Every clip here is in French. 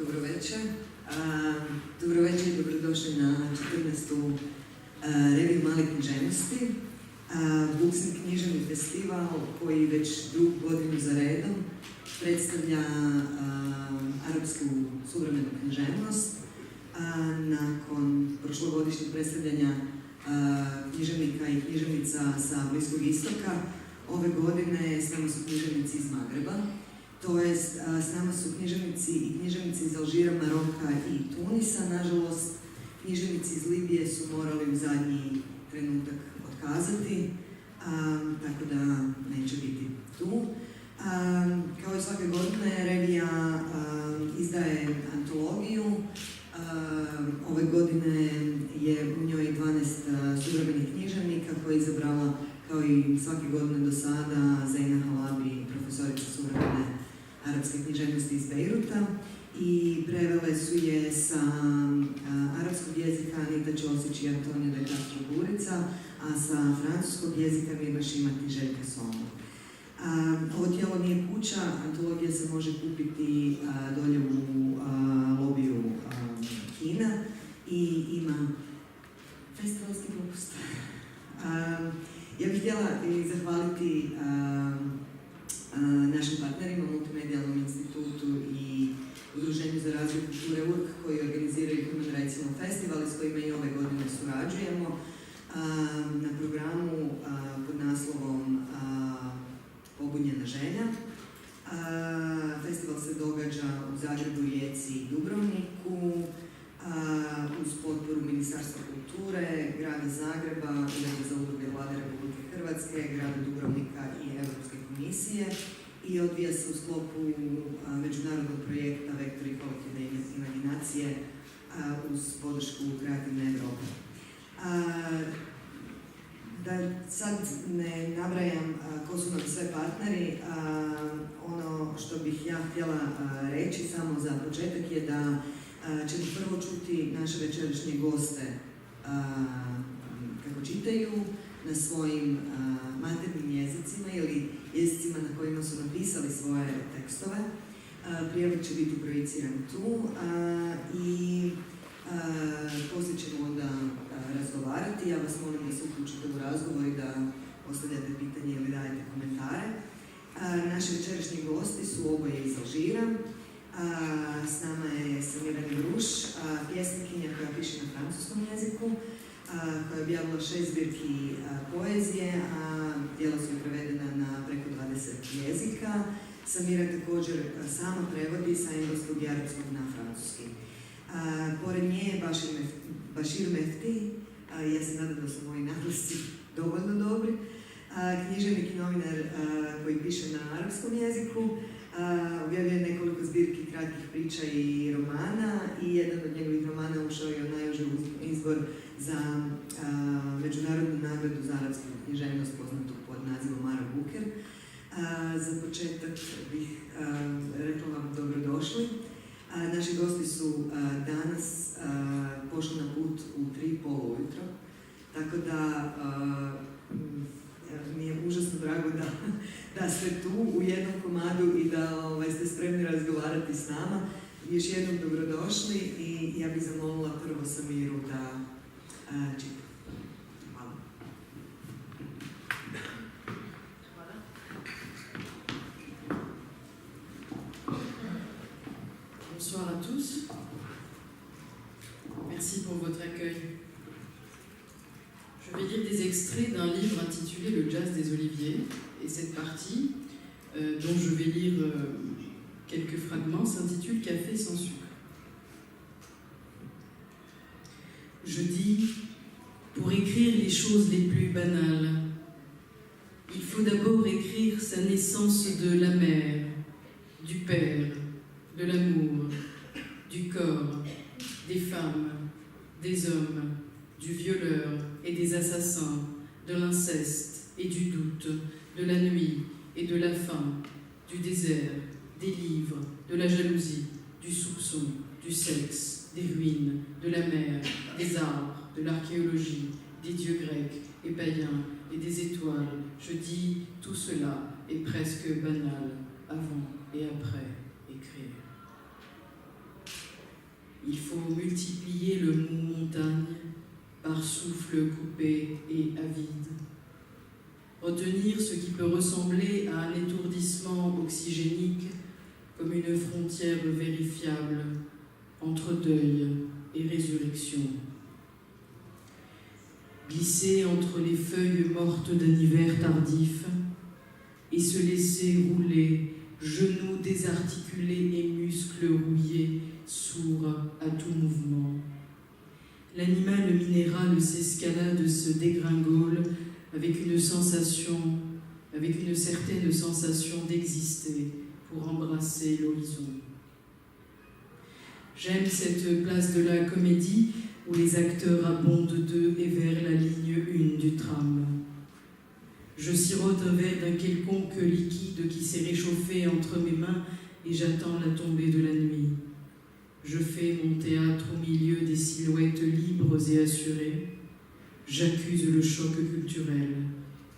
dobro večer. Dobro večer i dobrodošli na 14. reviju Male književnosti. Buksin književni festival koji već drugu godinu za redom predstavlja arapsku suvremenu književnost. Nakon prošlogodišnjeg predstavljanja književnika i književnica sa Bliskog istoka, ove godine s nama su književnici iz Magreba, to jest s nama su književnici i književnici iz Alžira, Maroka i Tunisa. Nažalost, književnici iz Libije su morali u zadnji trenutak otkazati, tako da neće biti tu. Kao i svake godine, revija izdaje antologiju. Ove godine je u njoj 12 suvremenih književnika koje je izabrala, kao i svake godine do sada, Zeina Halabi, profesorica suvremene arapske književnosti iz Bejruta, i prevele su je sa arapskog jezika Anita Ćosić i Antonio de Castro Burica, a sa francuskog jezika Mirna Šimat i Željka Somo. Ovo tijelo nije kuća, antologija se može kupiti dolje u lobiju kina i ima festivalski popust. Ja bih htjela i zahvaliti našim partnerima, Multimedijalnom institutu i Udruženju za razvoj kulture URK, koji organiziraju Human Rights Film Festival, s kojima i ove godine surađujemo na programu pod naslovom Pobunjena želja. Festival se događa u Zagrebu, Rijeci i Dubrovniku uz potporu Ministarstva kulture, Grada Zagreba, Ureda za udruge Vlade Republike Hrvatske, Grada Dubrovnika i Europske komisije, i odvija se u sklopu međunarodnog projekta Vektori kolektivne imaginacije uz podršku Kreativne Europe. Da sad ne nabrajam ko su nam sve partneri, ono što bih ja htjela reći samo za početak je da ćemo prvo čuti naše večerašnje goste kako čitaju na svojim maternim jezicima ili jezicima na kojima su napisali svoje tekstove. Prijevod će biti projiciran tu i poslije ćemo onda razgovarati. Ja vas molim da se uključite u razgovor i da postavljate pitanje ili dajete komentare. Naši večerašnji gosti su oboje iz Alžira. S nama je Samira Nebruš, pjesnikinja koja piše na francuskom jeziku, koja je objavila 6 zbirki poezije, a djela su prevedena na preko 20 jezika. Samira također sama prevodi sa engleskog i arapskog na francuski. Pored nje je Bašir Mefti, ja se nadam da su moji naglasci dovoljno dobri, književnik i novinar koji piše na arapskom jeziku. Objavio je nekoliko zbirki kratkih priča i romana i jedan od njegovih romana ušao je u najuži izbor za međunarodnu nagradu za arapsku književnost poznatu pod nazivom Mara Buker. Za početak bih rekla vam dobrodošli. Naši gosti su danas pošli na put u 3:30 ujutro, tako da mi je užasno drago da ste tu u jednom komadu i da ste spremni razgovarati s nama. Još jednom dobrodošli i ja bih zamolila prvo Samiru da čita. Hvala. Bonsoir à tous. Merci pour votre accueil. Je vais lire des extraits d'un livre intitulé Le jazz des oliviers, et cette partie, dont je vais lire quelques fragments, s'intitule Café sans sucre. Je dis, pour écrire les choses les plus banales, il faut d'abord écrire sa naissance de la mère, du père, de l'amour, du corps, des femmes, des hommes, du violeur et des assassins, de l'inceste et du doute, de la nuit et de la faim, du désert, des livres, de la jalousie, du soupçon, du sexe, des ruines, de la mer, des arbres, de l'archéologie, des dieux grecs et païens et des étoiles. Je dis, tout cela est presque banal, avant et après écrire. il faut multiplier le mot montagne par souffle coupé et avide. Retenir ce qui peut ressembler à un étourdissement oxygénique comme une frontière vérifiable entre deuil et résurrection. Glisser entre les feuilles mortes d'un hiver tardif et se laisser rouler, genoux désarticulés et muscles rouillés, sourds à tout mouvement. L'animal minéral s'escalade, se dégringole avec une certaine sensation d'exister pour embrasser l'horizon. J'aime cette place de la comédie où les acteurs abondent de et vers la ligne 1 du tram. Je sirote un verre d'un quelconque liquide qui s'est réchauffé entre mes mains et j'attends la tombée de la nuit. Je fais mon théâtre au milieu des silhouettes libres et assurées. J'accuse le choc culturel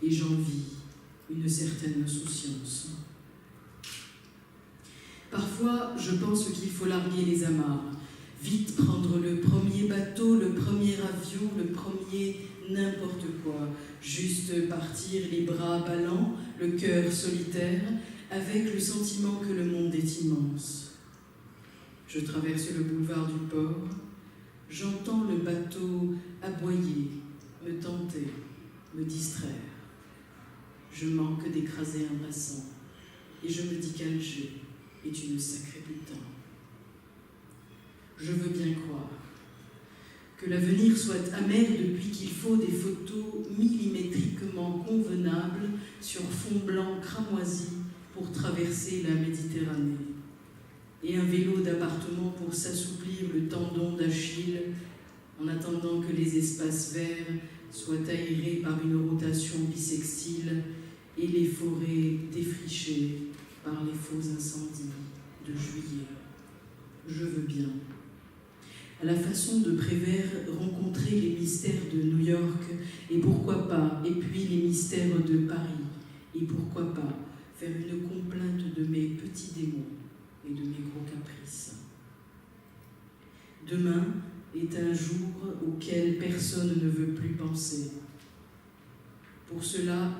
et j'envie une certaine insouciance. Parfois, je pense qu'il faut larguer les amarres, vite prendre le premier bateau, le premier avion, le premier n'importe quoi, juste partir les bras ballants, le cœur solitaire, avec le sentiment que le monde est immense. Je traverse le boulevard du port, j'entends le bateau aboyer, me tenter, me distraire. Je manque d'écraser un bassin et je me dis qu'Alger est une sacrée putain. Je veux bien croire que l'avenir soit amer depuis qu'il faut des photos millimétriquement convenables sur fond blanc cramoisi pour traverser la Méditerranée et un vélo d'appartement pour s'assouplir le tendon d'Achille en attendant que les espaces verts soient aérés par une rotation bisextile et les forêts défrichées par les faux incendies de juillet. Je veux bien. À la façon de Prévert, rencontrer les mystères de New York, et pourquoi pas, et puis les mystères de Paris, et pourquoi pas, faire une complainte de mes petits démons et de mes gros caprices. Demain est un jour auquel personne ne veut plus penser. Pour cela,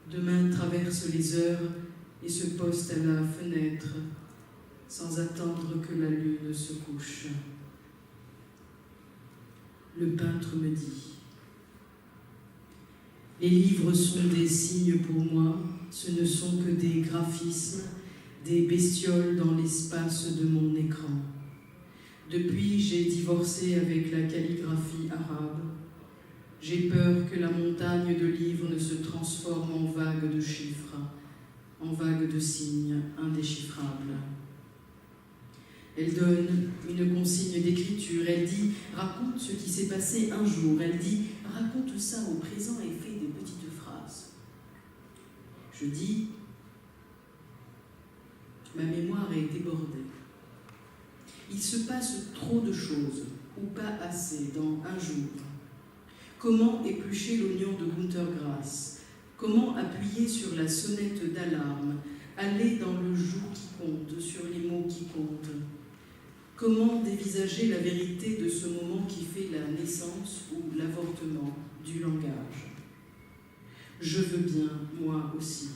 demain traverse les heures et se poste à la fenêtre, sans attendre que la lune se couche. Le peintre me dit « Les livres sont des signes pour moi, ce ne sont que des graphismes, des bestioles dans l'espace de mon écran. Depuis, j'ai divorcé avec la calligraphie arabe. J'ai peur que la montagne de livres ne se transforme en vague de chiffres, en vague de signes indéchiffrables. » Elle donne une consigne d'écriture. Elle dit « Raconte ce qui s'est passé un jour. » Elle dit « Raconte ça au présent et fais des petites phrases. » Je dis « Ma mémoire est débordée. Il se passe trop de choses, ou pas assez, dans un jour. Comment éplucher l'oignon de Günter Grass? Comment appuyer sur la sonnette d'alarme? Aller dans le jour qui compte, sur les mots qui comptent? Comment dévisager la vérité de ce moment qui fait la naissance ou l'avortement du langage? Je veux bien, moi aussi,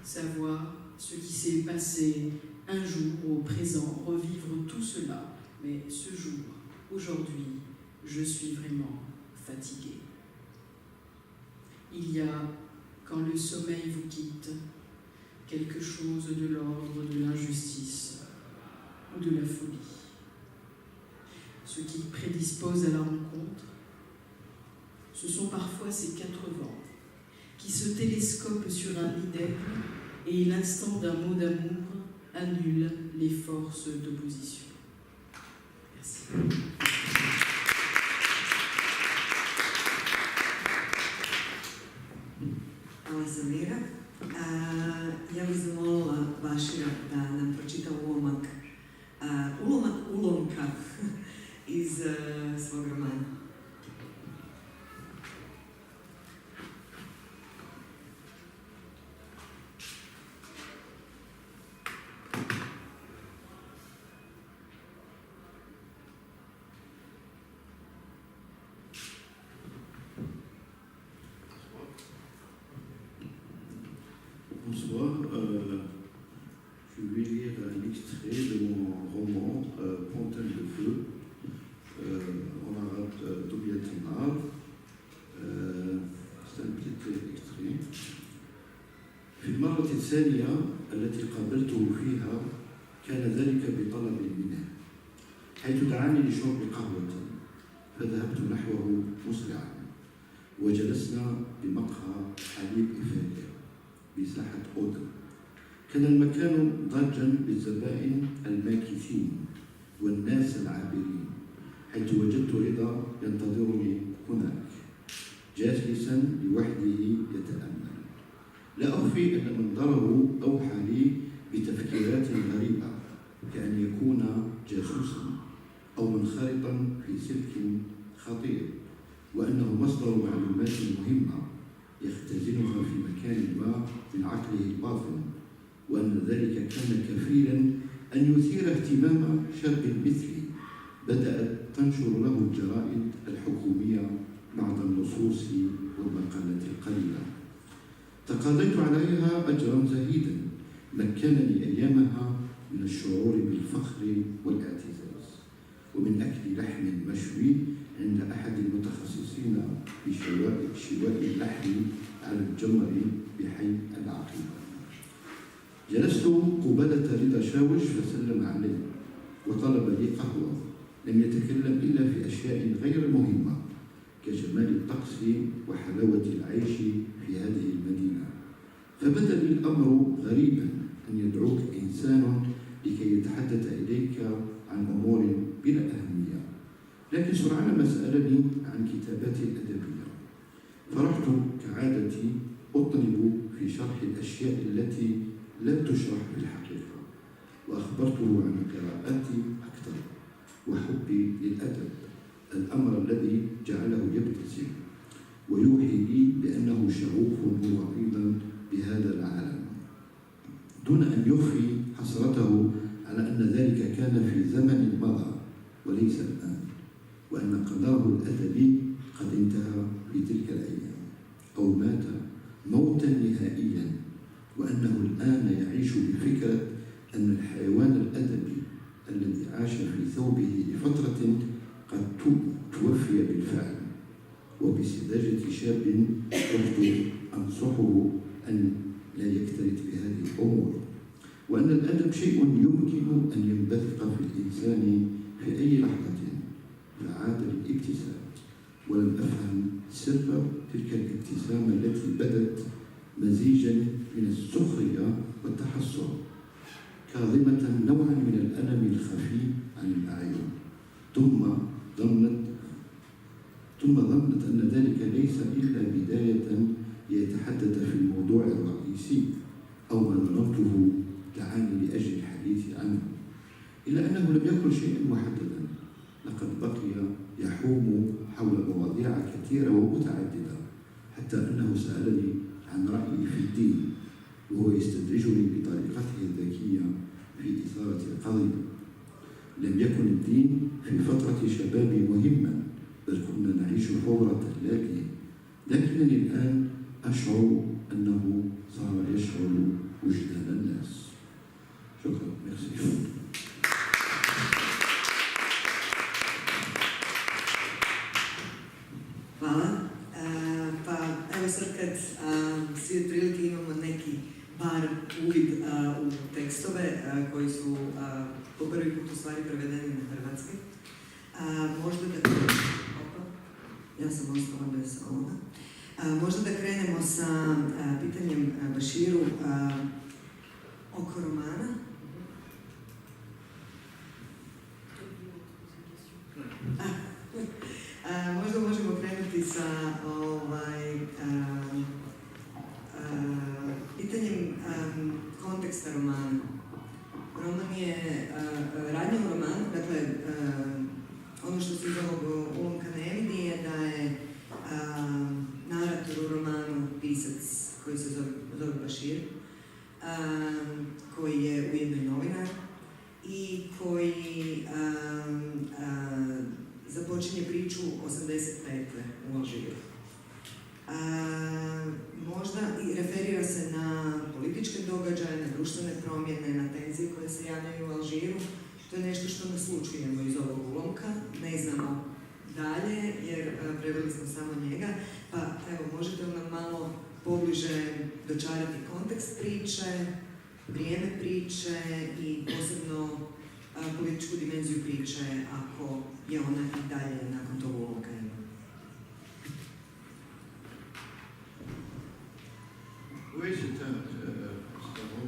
savoir ce qui s'est passé un jour au présent, revivre tout cela. Mais ce jour, aujourd'hui, je suis vraiment fatiguée. Il y a, quand le sommeil vous quitte, quelque chose de l'ordre de l'injustice ou de la folie. Ce qui prédispose à la rencontre, ce sont parfois ces 4 vents qui se télescopent sur un lit d'aigle et l'instant d'un mot d'amour annule les forces d'opposition. Merci. Hvala Samira. Ja bih zamolila Bašira da nam pročita ulomka iz svog romana. Bonsoir, je vais lire un extrait de mon roman Pantin de feu, en arabe Tobiat al-Nar. C'est un petit extrait. في المرة الثانية التي قابلته فيها كان ذلك بطلب منه، حيث دعاني لشرب قهوة فذهبت نحوه مسرعا، وجلسنا بمقهى حليب إفادة بساحة أودن. كان المكان ضاجا بالزبائن الماكثين والناس العابرين، حيث وجدت رضا ينتظرني هناك جالسا لوحده يتأمل. لا أخفي أن منظره أوحى لي بتفكيرات غريبة، كأن يكون جاسوسا أو منخرطا في سلك خطير، وأنه مصدر معلومات مهمة يختزنها في مكان ما من عقله الباطن، وأن ذلك كان كفيلا أن يثير اهتمام شاب مثلي بدأت تنشر له الجرائد الحكومية بعض النصوص والمقالات القليلة. تقاضيت عليها أجرا زهيدا مكنني أيامها من الشعور بالفخر والاعتزاز، ومن أكل لحم مشوي عند أحد المتخصصين في شواء اللحم على الجمر بحي العقيلة. جلست قبالة رضا شاوش فسلم علي وطلب لي قهوة. لم يتكلم إلا في أشياء غير مهمة كجمال الطقس وحلاوة العيش في هذه المدينة. فبدا لي الأمر غريبا أن يدعوك إنسان لكي يتحدث إليك عن أمور بلا أهمية، لكن سرعان ما سألني عن كتاباتي الأدبية، فرحت كعادتي أطلب في شرح الأشياء التي لم تشرح في الحقيقة، وأخبرته عن قراءاتي أكثر وحبي للأدب، الأمر الذي جعله يبتسم ويوحي لي بأنه شغوف هو أيضا بهذا العالم، دون أن يخفي حسرته على أن ذلك كان في زمن مضى وليس الآن، وأن قضاه الأدبي قد انتهى في تلك الأيام أو مات موتا نهائيا، وأنه الآن يعيش بفكرة أن الحيوان الأدبي الذي عاش في ثوبه لفترة قد توفي بالفعل. وبسذاجة شاب كنت أنصحه أن لا يكترث بهذه الأمور، وأن الأدب شيء يمكن أن ينبثق في الإنسان في أي لحظة. فعاد للابتسام، ولم أفهم سر تلك الابتسامة التي بدت مزيجا من السخرية والتحسر، كاظمة نوعا من الألم الخفي عن الأعين، ثم ظنت أن ذلك ليس إلا بداية ليتحدث في الموضوع الرئيسي أو ما ظننته دعاني لأجل الحديث عنه، إلا أنه لم يكن شيئا محددا، لقد بقي يحوم حول مواضيع كثيرة ومتعددة، حتى أنه سألني عن رأيي في الدين، وهو يستدرجني بطريقته الذكية في إثارة القضية. لم يكن الدين في فترة شبابي مهما، بل كنا نعيش فورة لاكية، لكنني الآن أشعر أنه صار يشعر وجدان الناس. شكرا. ميرسي. Hvala. Pa evo sad kad svi otprilike imamo neki bar uvid u tekstove koji su po prvi put u stvari prevedeni na hrvatski, možda da ja sam ostala bez ovoga. Možda da krenemo sa pitanjem Baširu oko romana. Možda možemo krenuti sa pitanjem konteksta romana. Roman je, radnja u romanu, dakle, ono što se iz ovog ulomka ne vidi je da je narator u romanu pisac koji se zove Bašir, koji je ujedno i novinar i koji započinje priču 85. u Alžiru. Možda i referira se na politički društvene promjene, na tenzije koje se javljaju u Alžiru. To je nešto što naslučujemo iz ovog ulomka, ne znamo dalje jer preveli smo samo njega, pa evo možete li nam malo pobliže dočarati kontekst priče, vrijeme priče i posebno političku dimenziju priče ako je ona i dalje nakon tog ulomka ima. Oui, c'est un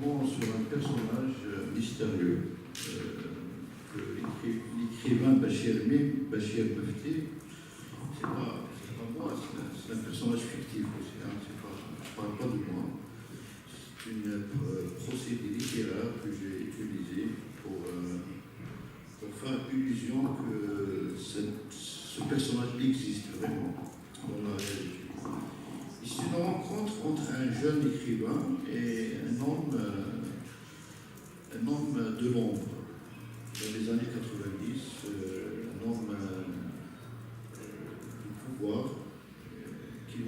roman sur un personnage mystérieux que l'écrivain Bachir Mefti, c'est pas moi, c'est un personnage fictif aussi, hein, je ne parle pas de moi. C'est une procédé littéraire que j'ai utilisé pour faire illusion que ce personnage existe vraiment dans la réalité. C'est une rencontre entre un jeune écrivain et un homme de l'ombre. Dans les années 90, un homme du pouvoir qui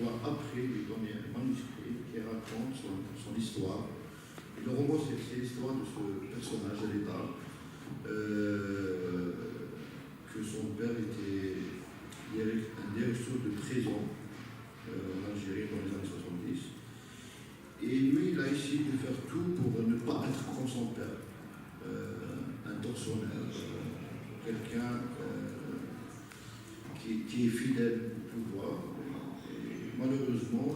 va après lui donner un manuscrit qui raconte son histoire. Et le roman, c'est l'histoire de ce personnage à l'état, que son père était un directeur de prison en Algérie dans les années 70. Et lui, il a essayé de faire tout pour ne pas être comme son père, un tortionnaire, quelqu'un qui est fidèle au pouvoir. Et malheureusement,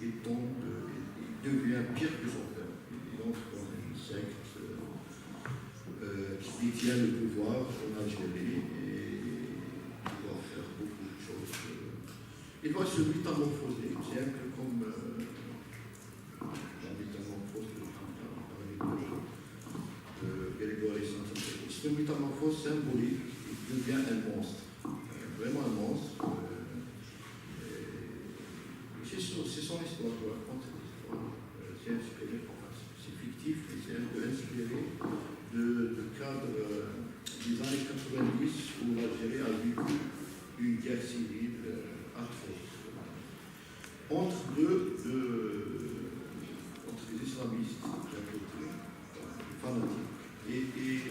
il devient pire que son père. Il entre dans une secte qui détient le pouvoir en Algérie et il doit faire beaucoup de choses. Il va se métamorphoser, c'est un peu comme la métamorphose de Grégory Saint-André. C'est une métamorphose symbolique, il devient un monstre, vraiment un monstre. C'est son histoire, je raconte cette histoire. C'est inspiré, c'est fictif, mais c'est un peu inspiré de cadre des années 90 où l'Algérie a vécu une guerre civile atroce entre les islamistes, fanatiques, et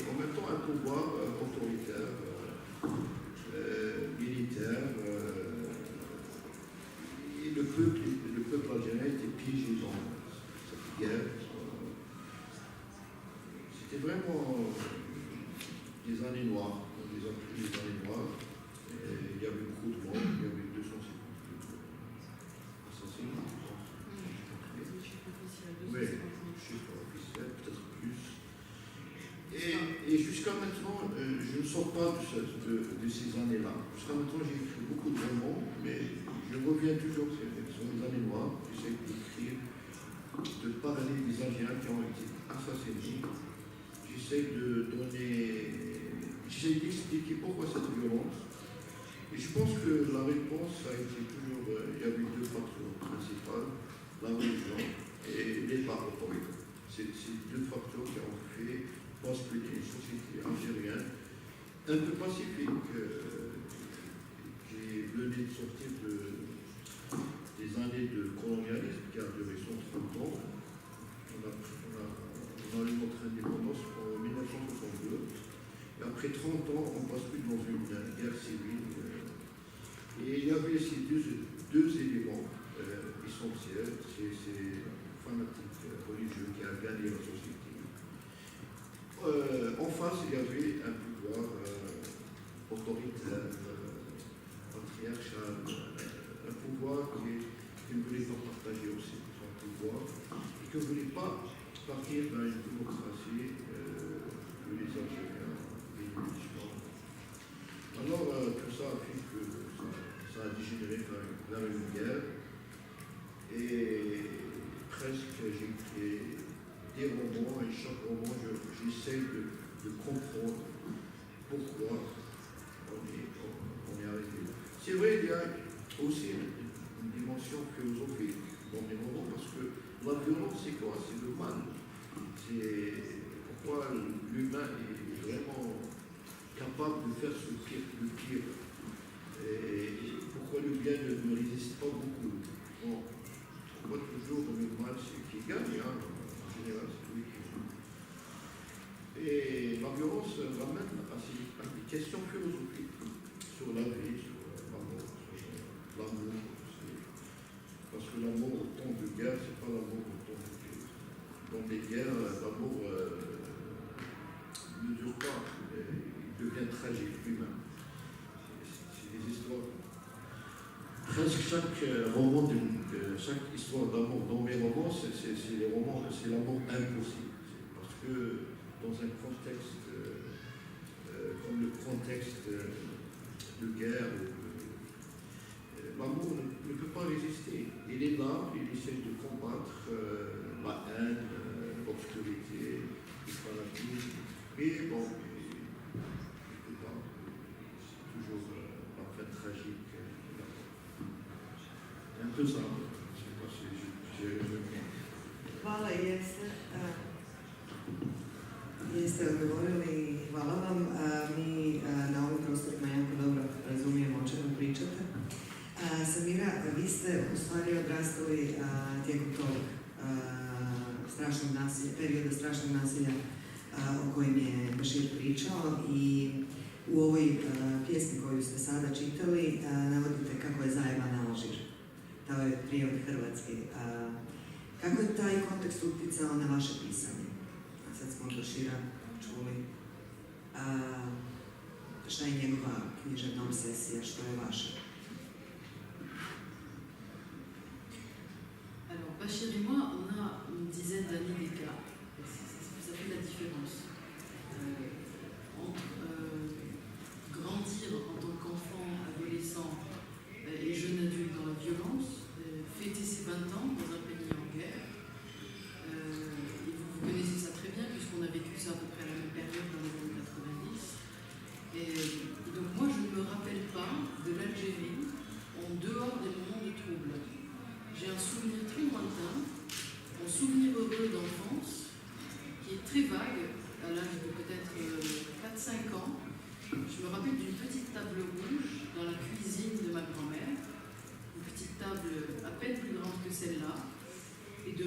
en même temps un pouvoir autoritaire, militaire, et le peuple algérien était piégé dans cette guerre. C'était vraiment des années noires, des années noires. Il y avait beaucoup de monde, il y avait 250 assassinats. Oui, chiffre officiel, peut-être plus. Et jusqu'à maintenant, je ne sors pas de ces années-là. Jusqu'à maintenant, j'ai écrit beaucoup de romans, mais je reviens toujours sur les années noires. J'essaie d'écrire, de parler des Algériens qui ont été assassinés. J'essaie d'expliquer pourquoi cette violence. Et je pense que la réponse a été toujours, il y avait deux facteurs principaux, la religion et l'État autoritaire. C'est deux facteurs qui ont fait basculer une société algérienne un peu pacifique, qui venait de sortir des années de colonialisme qui a duré 130 ans. On a eu notre indépendance en 1962. Et après 30 ans, on bascule dans une guerre civile. Et il y avait ces deux éléments essentiels. C'est le fanatique religieux qui a gagné la société. En face, il y avait un pouvoir autoritaire, patriarcal, un pouvoir qui ne voulait pas partager aussi son pouvoir et qui ne voulait pas partir dans une démocratie que les Algériens bénéficient. Alors, tout ça a fait que ça a dégénéré vers une guerre et presque j'ai écrit des romans et chaque roman j'essaie de comprendre pourquoi on est arrivé là. C'est vrai, il y a aussi une dimension philosophique dans mes romans parce que la violence c'est quoi? C'est le mal. C'est pourquoi l'humain est vraiment capable de faire le pire. Et pourquoi le bien ne résiste pas beaucoup. Bon, on voit toujours le mal, c'est qui gagne. Hein. général, c'est lui qui... Et la violence ramène à des questions philosophiques sur la vie, sur l'amour, parce que l'amour au temps de guerre, c'est pas l'amour au temps de paix. Dans les guerres, l'amour ne dure pas, il devient tragique lui-même. C'est des histoires. Presque chaque roman, chaque histoire d'amour dans mes romans, c'est les romans, c'est l'amour impossible. Parce que dans un contexte comme le contexte de guerre, l'amour ne peut pas résister. Il est là, il essaie de combattre la haine, l'obscurité, le fanatisme. Et bon, c'est toujours la fin tragique. C'est un peu ça. Je ne sais pas si j'ai résumé. Hvala, jeste odgovorili, hvala vam. Mi na ovim prostorima jako dobro razumijemo o čemu pričate. Samira, vi ste u stvari odrastali tijekom tog strašnog nasilja, perioda strašnog nasilja o kojem je Bašir pričao i u ovoj pjesmi koju ste sada čitali navodite kako je zajeban Alžir. To je prijevod hrvatski. Kako je taj kontekst utjecao na vaše pisanje? A sad smo od Bašira čuli. Šta je njegova književna obsesija, što je vaše? Alors, Bachir et moi, on a une dizaine d'années d'écart. Ça fait la différence entre grandir en tant qu'enfant, adolescent et jeune adulte dans la violence, fêter ses 20 ans dans un pays en guerre. Et vous connaissez ça très bien puisqu'on a vécu ça à peu près à la même période dans les années 90. Et donc moi, je ne me rappelle pas de l'Algérie en dehors des moments de trouble. J'ai un souvenir très lointain, un souvenir heureux d'enfance, qui est très vague, à l'âge de peut-être 4-5 ans. Je me rappelle d'une petite table rouge dans la cuisine de ma grand-mère, une petite table à peine plus grande que celle-là, et de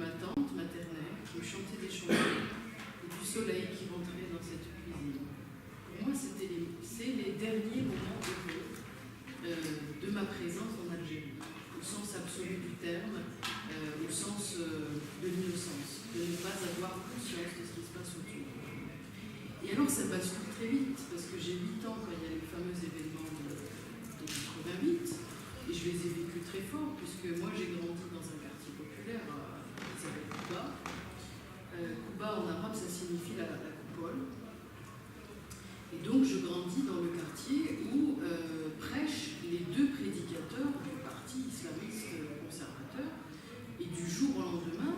ma tante maternelle qui me chantait des chansons, et du soleil qui rentrait dans cette cuisine. Pour moi, c'est les derniers moments heureux de ma présence en Algérie, au sens absolu du terme, au sens de l'innocence, de ne pas avoir conscience de ce qui se passe autour. Et alors ça bascule très vite, parce que j'ai 8 ans quand il y a les fameux événements de 88, et je les ai vécus très fort, puisque moi j'ai grandi dans un quartier populaire qui s'appelle Kouba. Kouba en arabe ça signifie la coupole. Et donc je grandis dans le quartier où prêchent les deux prédicateurs du parti islamiste conservateur. Et du jour au lendemain,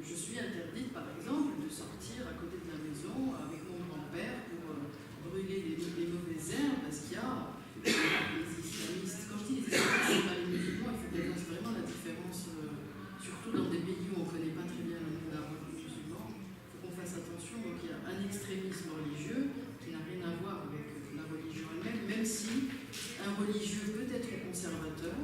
je suis interdite par exemple de sortir à côté de la maison avec mon grand-père pour brûler les mauvaises herbes parce qu'il y a les islamistes. Quand je dis les islamistes, ce pas les musulmans, il faut qu'on fasse vraiment la différence, surtout dans des pays où on ne connaît pas très bien le monde arabe musulman. Il faut qu'on fasse attention. Donc il y a un extrémisme religieux qui n'a rien à voir avec la religion elle-même, même si un religieux peut être conservateur.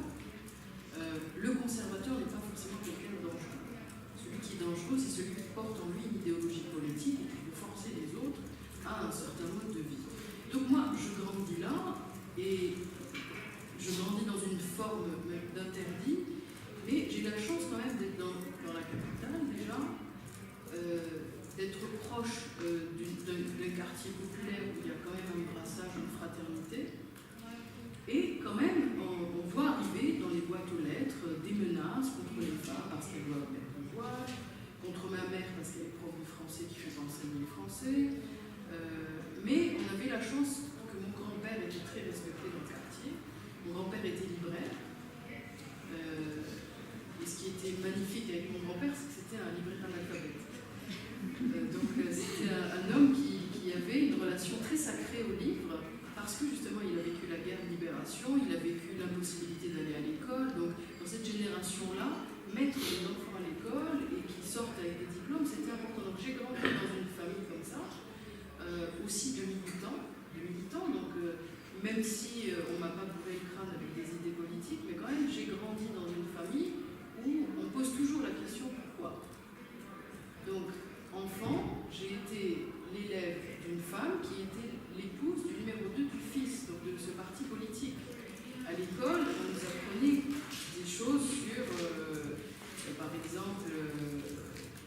Le conservateur n'est pas forcément quelqu'un de dangereux. Celui qui est dangereux, c'est celui qui porte en lui une idéologie politique et qui veut forcer les autres à un certain mode de vie. Donc moi, je grandis là et je grandis dans une forme d'interdit, mais j'ai la chance quand même d'être dans la capitale déjà, d'être proche d'un quartier populaire où il y a quand même un brassage, une fraternité. Et quand même, on voit arriver dans les boîtes aux lettres des menaces contre les femmes parce qu'elles doivent mettre le voile, contre ma mère parce qu'elle est prof de français qui fait enseigner le français. Mais on avait la chance que mon grand-père était très respecté dans le quartier. Mon grand-père était libraire. Et ce qui était magnifique avec mon grand-père, c'est que c'était un libraire analphabète. Donc c'était un homme qui avait une relation très sacrée au livre, parce que justement il a vécu la guerre de libération, il a vécu l'impossibilité d'aller à l'école. Donc dans cette génération-là, mettre les enfants à l'école et qui sortent avec des diplômes, c'était important. Donc j'ai grandi dans une famille comme ça, aussi de militants. Donc même si on ne m'a pas bourré le crâne avec des idées politiques, mais quand même j'ai grandi dans une famille où on pose toujours la question pourquoi. par exemple,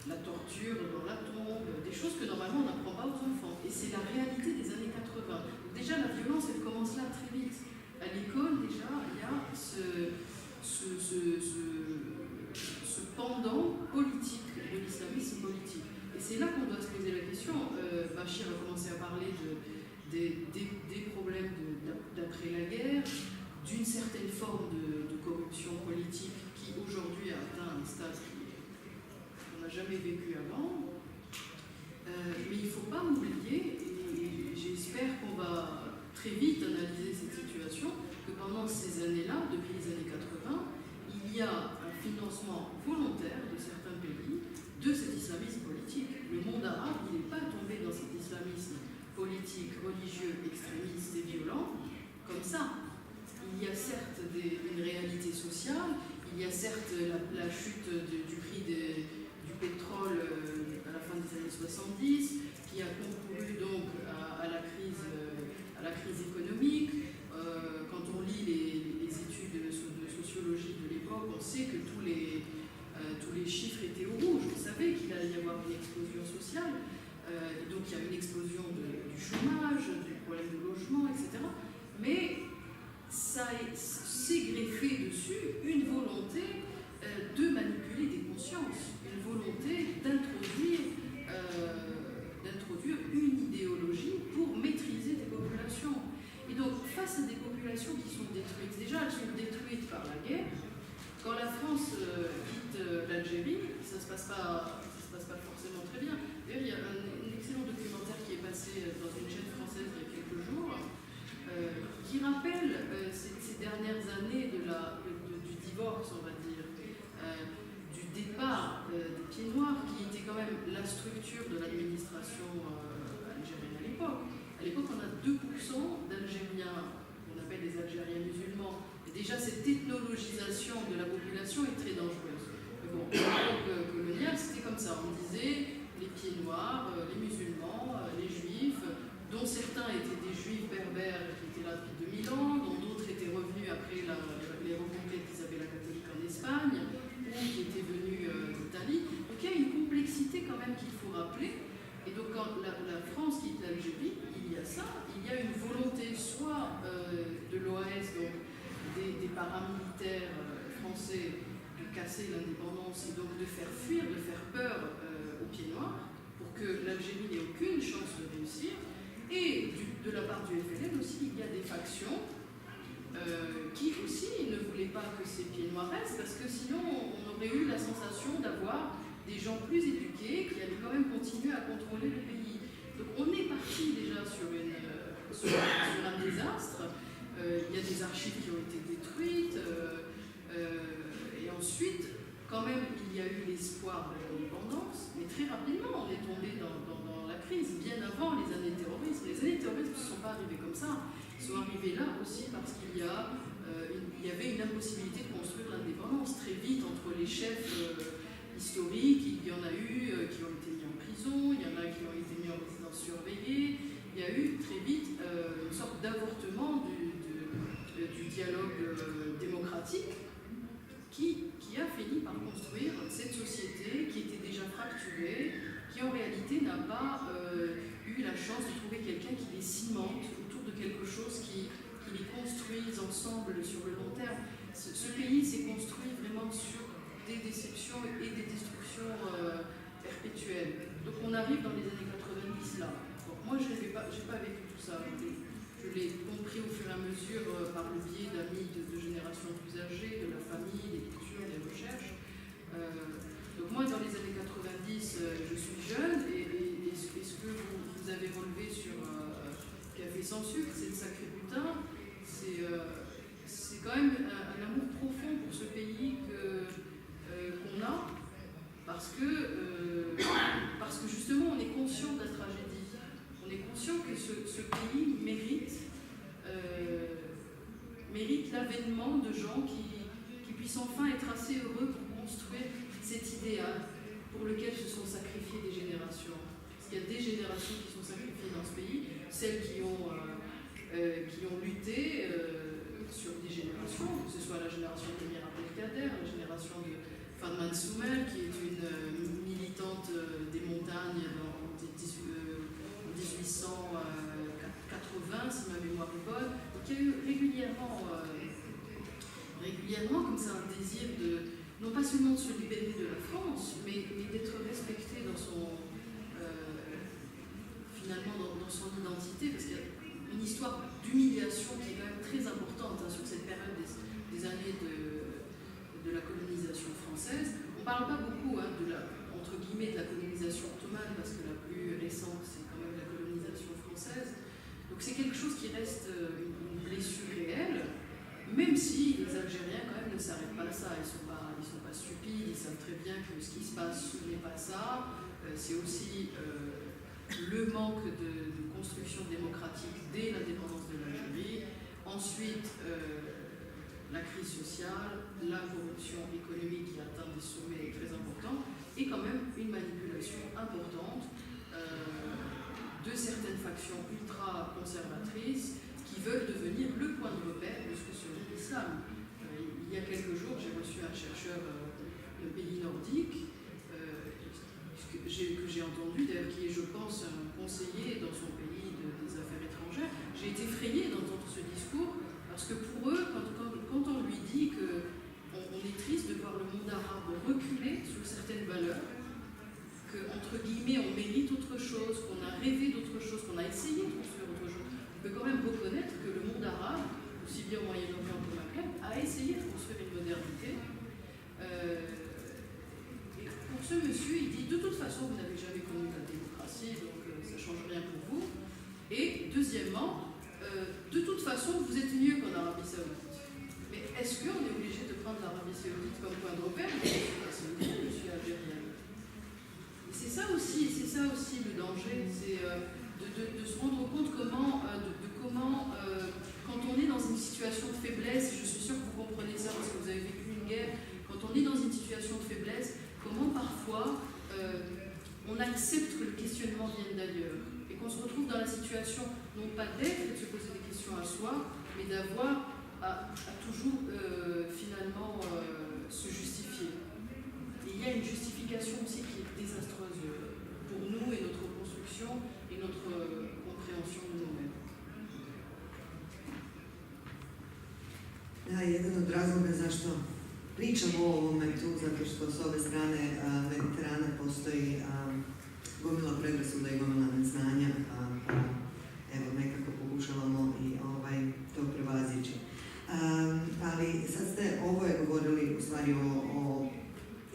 la torture dans la tombe, des choses que normalement on n'apprend pas aux enfants. Et c'est la réalité des années 80. Donc déjà, la violence, elle commence là très vite. À l'école, déjà, il y a ce pendant politique, de l'islamisme politique. Et c'est là qu'on doit se poser la question. Bachir a commencé à parler des problèmes d'après la guerre, d'une certaine forme de corruption politique qui aujourd'hui a atteint un stade qu'on n'a jamais vécu avant. Mais il ne faut pas oublier, et j'espère qu'on va très vite analyser cette situation, que pendant ces années-là, depuis les années 80, il y a un financement volontaire de certains pays de cet islamisme politique. Le monde arabe, il n'est pas tombé dans cet islamisme politique, religieux, extrémiste et violent comme ça. Il y a certes une réalité sociale, il y a certes la chute du prix du pétrole à la fin des années 70, qui a concouru donc à la crise économique. Quand on lit les études de sociologie de l'époque, on sait que tous les chiffres étaient au rouge. On savait qu'il allait y avoir une explosion sociale. Et donc il y a une explosion du chômage, du problème de logement, etc. Mais ça s'est greffé dessus une volonté de manipuler des consciences, une volonté d'introduire une idéologie pour maîtriser des populations. Et donc, face à des populations qui sont détruites, déjà elles sont détruites par la guerre. Quand la France quitte l'Algérie, ça ne se passe pas forcément très bien. D'ailleurs, il y a un excellent documentaire qui est passé dans une chaîne française il y a quelques jours, qui rappelle ces dernières années du divorce, on va dire, du départ des pieds noirs, qui était quand même la structure de l'administration algérienne à l'époque. À l'époque, on a 2% d'Algériens, qu'on appelle les Algériens musulmans. Et déjà, cette ethnologisation de la population est très dangereuse. Mais bon, à l'époque coloniale, c'était comme ça. On disait les pieds noirs, les musulmans, les juifs, dont certains étaient des juifs berbères qui étaient là depuis 2000 ans, dont d'autres étaient revenus après les reconquêtes d'Isabella catholique en Espagne, ou qui étaient venus d'Italie. Donc il y a une complexité quand même qu'il faut rappeler. Et donc quand la France quitte l'Algérie, il y a ça, il y a une volonté soit de l'OAS, donc des paramilitaires français, de casser l'indépendance et donc de faire fuir, de faire peur aux pieds noirs, pour que l'Algérie n'ait aucune chance de réussir. Et de la part du FLN aussi, il y a des factions qui aussi ne voulaient pas que ces pieds noirs restent, parce que sinon on aurait eu la sensation d'avoir des gens plus éduqués qui allaient quand même continuer à contrôler le pays. Donc on est parti déjà sur un désastre. Il y a des archives qui ont été détruites. Et ensuite, quand même, il y a eu l'espoir de l'indépendance, mais très rapidement, on est tombé dans la crise, bien avant les années terroristes. Les années terroristes ne sont pas arrivées comme ça. Ils sont arrivés là aussi parce qu'il y avait une impossibilité de construire l'indépendance très vite entre les chefs historiques. Il y en a eu qui ont été mis en prison, il y en a qui ont été mis en résidence surveillée. Il y a eu très vite une sorte d'avortement du dialogue démocratique qui a fini par construire cette société qui était déjà fracturée, qui en réalité n'a pas eu la chance de trouver quelqu'un qui les cimente autour de quelque chose qui les construise ensemble sur le long terme. Ce pays s'est construit vraiment sur des déceptions et des destructions perpétuelles. Donc on arrive dans les années 90 là. Donc moi je n'ai pas vécu tout ça. Je l'ai compris au fur et à mesure par le biais d'amis de générations plus âgées, de la famille, des lectures, des recherches. Donc moi dans les années 90 je suis jeune et ce que vous avez relevé sur Café sans sucre, c'est le sacré putain, c'est quand même un amour profond pour ce pays qu'on a parce que justement on est conscient de la tragédie. On est conscient que ce pays mérite l'avènement de gens qui puissent enfin être assez heureux pour construire cet idéal pour lequel se sont sacrifiées des générations. Parce qu'il y a des générations qui sont sacrifiées dans ce pays, celles qui ont lutté sur des générations, que ce soit la génération d'Emir Abdelkader, la génération de Fatma Soumer, qui est une militante des montagnes en 1880, si ma mémoire est bonne, qui a eu régulièrement comme ça un désir de, non pas seulement de se libérer de la France, mais d'être respectée dans son, finalement dans son identité, parce qu'il y a une histoire d'humiliation qui est quand même très importante sur cette période des années de la colonisation française. On ne parle pas beaucoup entre guillemets de la colonisation ottomane, parce que la plus récente, c'est quand même la colonisation française. Donc c'est quelque chose qui reste une blessure réelle, même si les Algériens quand même ne s'arrêtent pas à ça. Ils sont pas stupides, ils savent très bien que ce qui se passe, ce n'est pas ça. C'est aussi le manque de construction démocratique dès l'indépendance de l'Algérie. Ensuite, la crise sociale, la corruption économique qui atteint des sommets très importants, et quand même une manipulation importante de certaines factions ultra-conservatrices qui veulent devenir le point de repère de ce que serait l'islam. Il y a quelques jours, j'ai reçu un chercheur de pays nordiques que j'ai entendu, d'ailleurs, qui est, je pense, un conseiller dans son pays des affaires étrangères. J'ai été effrayée d'entendre ce discours, parce que pour eux, quand on lui dit qu'on est triste de voir le monde arabe reculer sur certaines valeurs, qu'entre guillemets on mérite autre chose, qu'on a rêvé d'autre chose, qu'on a essayé de construire autre chose, on peut quand même reconnaître que le monde arabe, aussi bien au Moyen-Orient qu'au Maghreb, a essayé de construire une modernité. Et pour ce monsieur, il dit de toute façon, vous n'avez jamais connu la démocratie, donc ça ne change rien pour vous. Et deuxièmement, de toute façon, vous êtes mieux qu'en Arabie Saoudite. Mais est-ce qu'on est obligé de prendre l'Arabie Saoudite comme point de repère? Je suis algérien. C'est ça aussi le danger, c'est de se rendre compte comment, quand on est dans une situation de faiblesse, et je suis sûre que vous comprenez ça parce que vous avez vécu une guerre, quand on est dans une situation de faiblesse, comment parfois on accepte que le questionnement vienne d'ailleurs, et qu'on se retrouve dans la situation, non pas d'être et de se poser des questions à soi, mais d'avoir à toujours finalement se justifier. Et il y a une justification aussi qui est désastreuse pour nous et notre construction et notre compréhension de nous-mêmes. Da, jedan od razloga zašto pričamo o ovome tu, zato što s ove strane Mediterana postoji gomila predrasuda i gomila neznanja, evo nekako pokušavamo i to prevazići. Ali sad ste oboje govorili u stvari o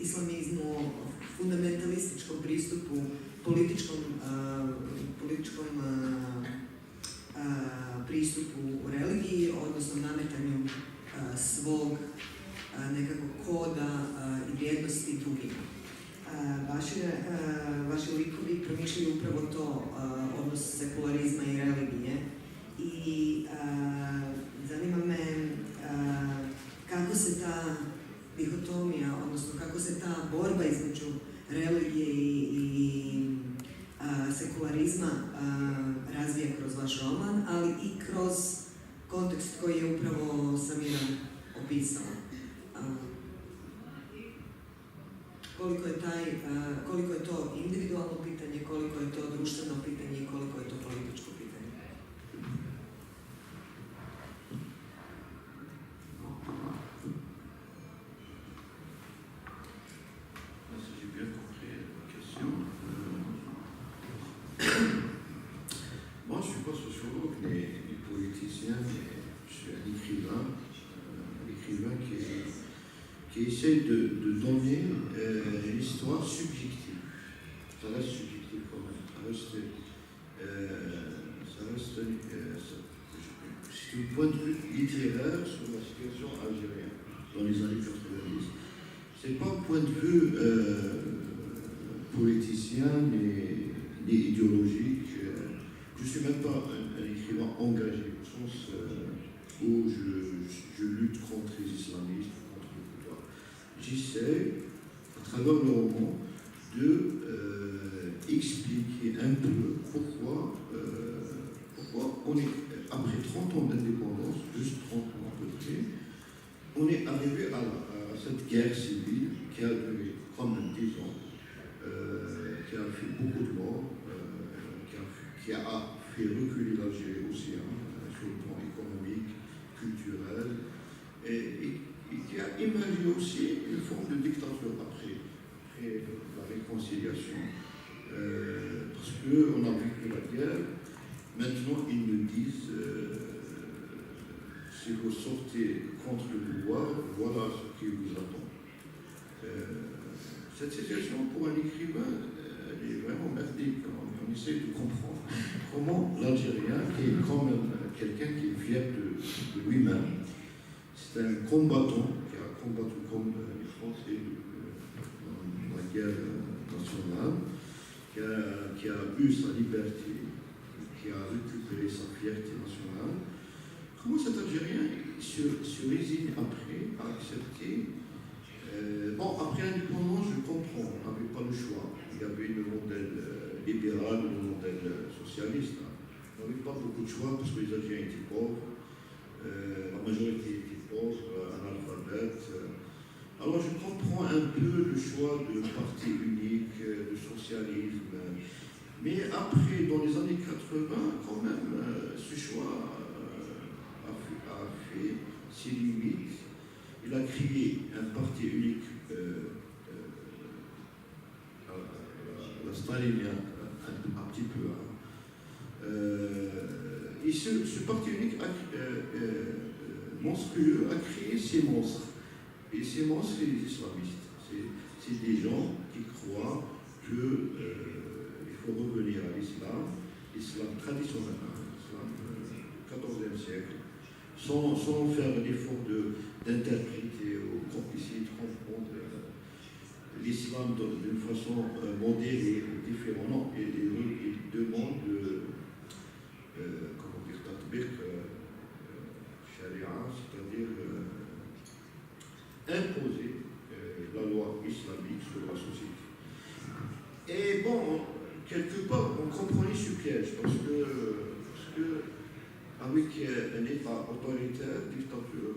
islamizmu, o fundamentalističkom pristupu, političkom pristupu u religiji, odnosno nametanju svog nekakvog koda i vrijednosti drugima. Vaši likovi promišljaju upravo to, odnos sekularizma i religije, i zanima me kako se ta dihotomija, odnosno kako se ta borba između religije i sekularizma razvija kroz vaš roman, ali i kroz kontekst koji je upravo Samira opisala. Koliko je to individualno pitanje, koliko je to društveno pitanje i koliko je to političko pitanje? Si j'ai bien compris la question. Moi, je ne suis pas sociologue ni politicien, mais je suis un écrivain qui essaie de donner l'histoire subjective. Ça reste subjectif quand même. C'est un point de vue littéraire sur la situation algérienne dans les années 90. Ce n'est pas un point de vue politicien ni idéologique. Je ne suis même pas un écrivain engagé, au sens où je lutte contre les islamistes, contre le pouvoir. J'essaie, à travers le roman, de expliquer un peu pourquoi on est, après 30 ans d'indépendance, juste 30 ans à peu près, on est arrivé à cette guerre civile qui a quand même 10 ans, qui a fait beaucoup de morts, qui a fait reculer l'Algérie aussi, sur le plan économique, culturel, et qui a émergé aussi une forme de dictature après la réconciliation. Parce qu'on a vécu la guerre, maintenant ils nous disent si vous sortez contre le pouvoir, voilà ce qui vous attend. Cette situation pour un écrivain, elle est vraiment merdique. On essaie de comprendre comment l'Algérien, qui est quand même quelqu'un qui est fier de lui-même, c'est un combattant qui a combattu comme les Français dans la guerre nationale, qui a eu sa liberté, qui a récupéré sa fierté nationale. Comment cet Algérien se résigne après à accepter après l'indépendance, je comprends, on n'avait pas le choix. Il y avait le modèle libéral, le modèle socialiste. On n'avait pas beaucoup de choix parce que les Algériens étaient pauvres, la majorité était pauvre, analphabète. Alors je comprends un peu le choix de parti unique, de socialisme. Mais après, dans les années 80, quand même, ce choix a fait ses limites. Il a créé un parti unique la stalinien, un petit peu. Et ce parti unique monstrueux a créé ces monstres. Et ces monstres, c'est les islamistes. C'est des gens qui croient qu'il faut revenir à l'islam traditionnel, l'islam du XIVe siècle, sans faire l'effort d'interpréter ou essayer de comprendre l'islam d'une façon modérée ou différente. Non, il demande comment dire, tatbiq sharia, c'est-à-dire imposer la loi islamique sur la société. Et bon, quelque part, on comprenait ce piège parce que avec un État autoritaire, dictature,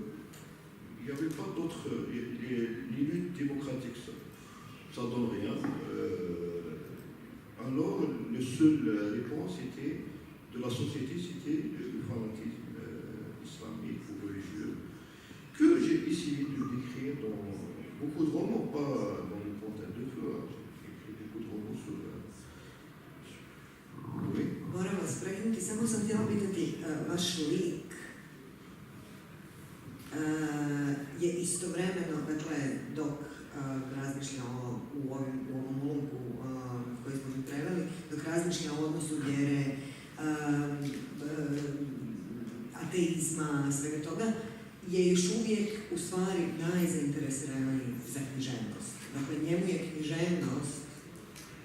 il n'y avait pas d'autres. Les luttes démocratiques, ça ne donne rien. Alors, la seule réponse de la société, c'était le fanatisme islamique ou religieux, que j'ai essayé de décrire dans beaucoup de romans, pas dans le Fontaine de Feu. J'ai écrit beaucoup de romans sur. Oui. Moram vas prekinuti, samo sam htjela pitati, vaš lik je istovremeno, dakle, dok razmišlja u ovom ulomku koji smo mi preveli, dok razmišlja o odnosu vjere, ateizma, svega toga, je još uvijek u stvari najzainteresiraniji za književnost. Dakle, njemu je književnost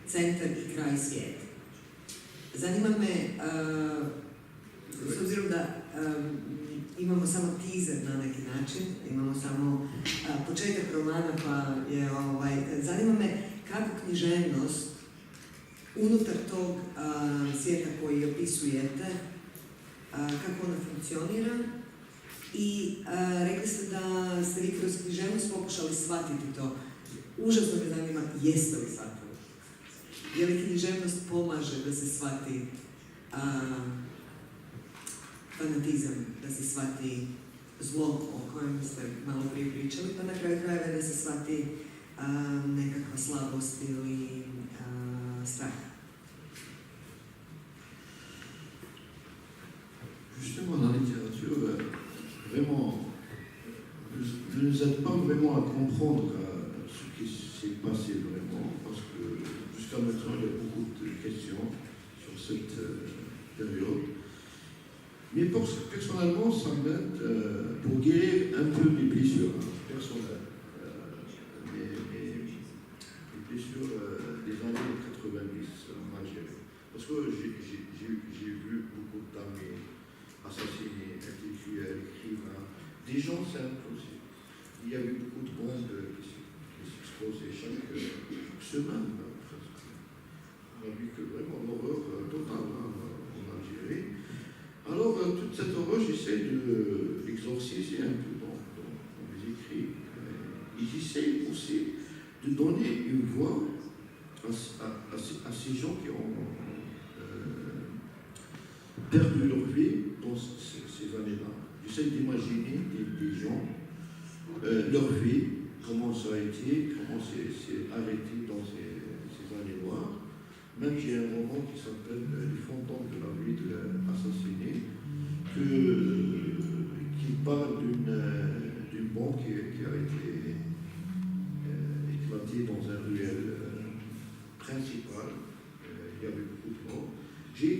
centar i kraj svijeta. Zanima me, s obzirom da imamo samo teaser na neki način, imamo samo početak romana, pa je zanima me kako književnost unutar tog svijeta koji opisujete, kako ona funkcionira i rekli ste da ste vi kroz književnost pokušali shvatiti to. Užasno me zanima, jeste li shvatili? Je li književnost pomaže da se shvati fanatizam, da se shvati zlo o kojem ste malo prije pričali, pa na kraju krajeva da se shvati nekakva slabost ili strah? Justement, dans la littérature, vraiment, ne nous aide pas vraiment à comprendre ce qui s'est passé vraiment, parce que jusqu'à maintenant, il y a beaucoup de questions sur cette période. Mais personnellement, ça m'aide pour guérir un peu mes blessures personnelles, les blessures des années 90 en Algérie. Parce que j'ai vu beaucoup d'amis assassinés, intellectuels, écrivains, des gens simples aussi. Il y a eu beaucoup de bombes qui s'explosaient chaque semaine. On a vu que vraiment l'horreur totale en Algérie. Alors, toute cette horreur, j'essaie de l'exorciser un peu dans mes écrits. Et j'essaie aussi de donner une voix à ces gens qui ont perdu leur vie dans ces années-là. J'essaie d'imaginer des gens, leur vie, comment ça a été, comment c'est arrêté dans ces années noires. Même j'ai un roman qui s'appelle Les fantômes de la ville assassinée, qui parle d'une bombe qui a été éclatée dans un ruelle principal. Il y avait beaucoup de morts. J'ai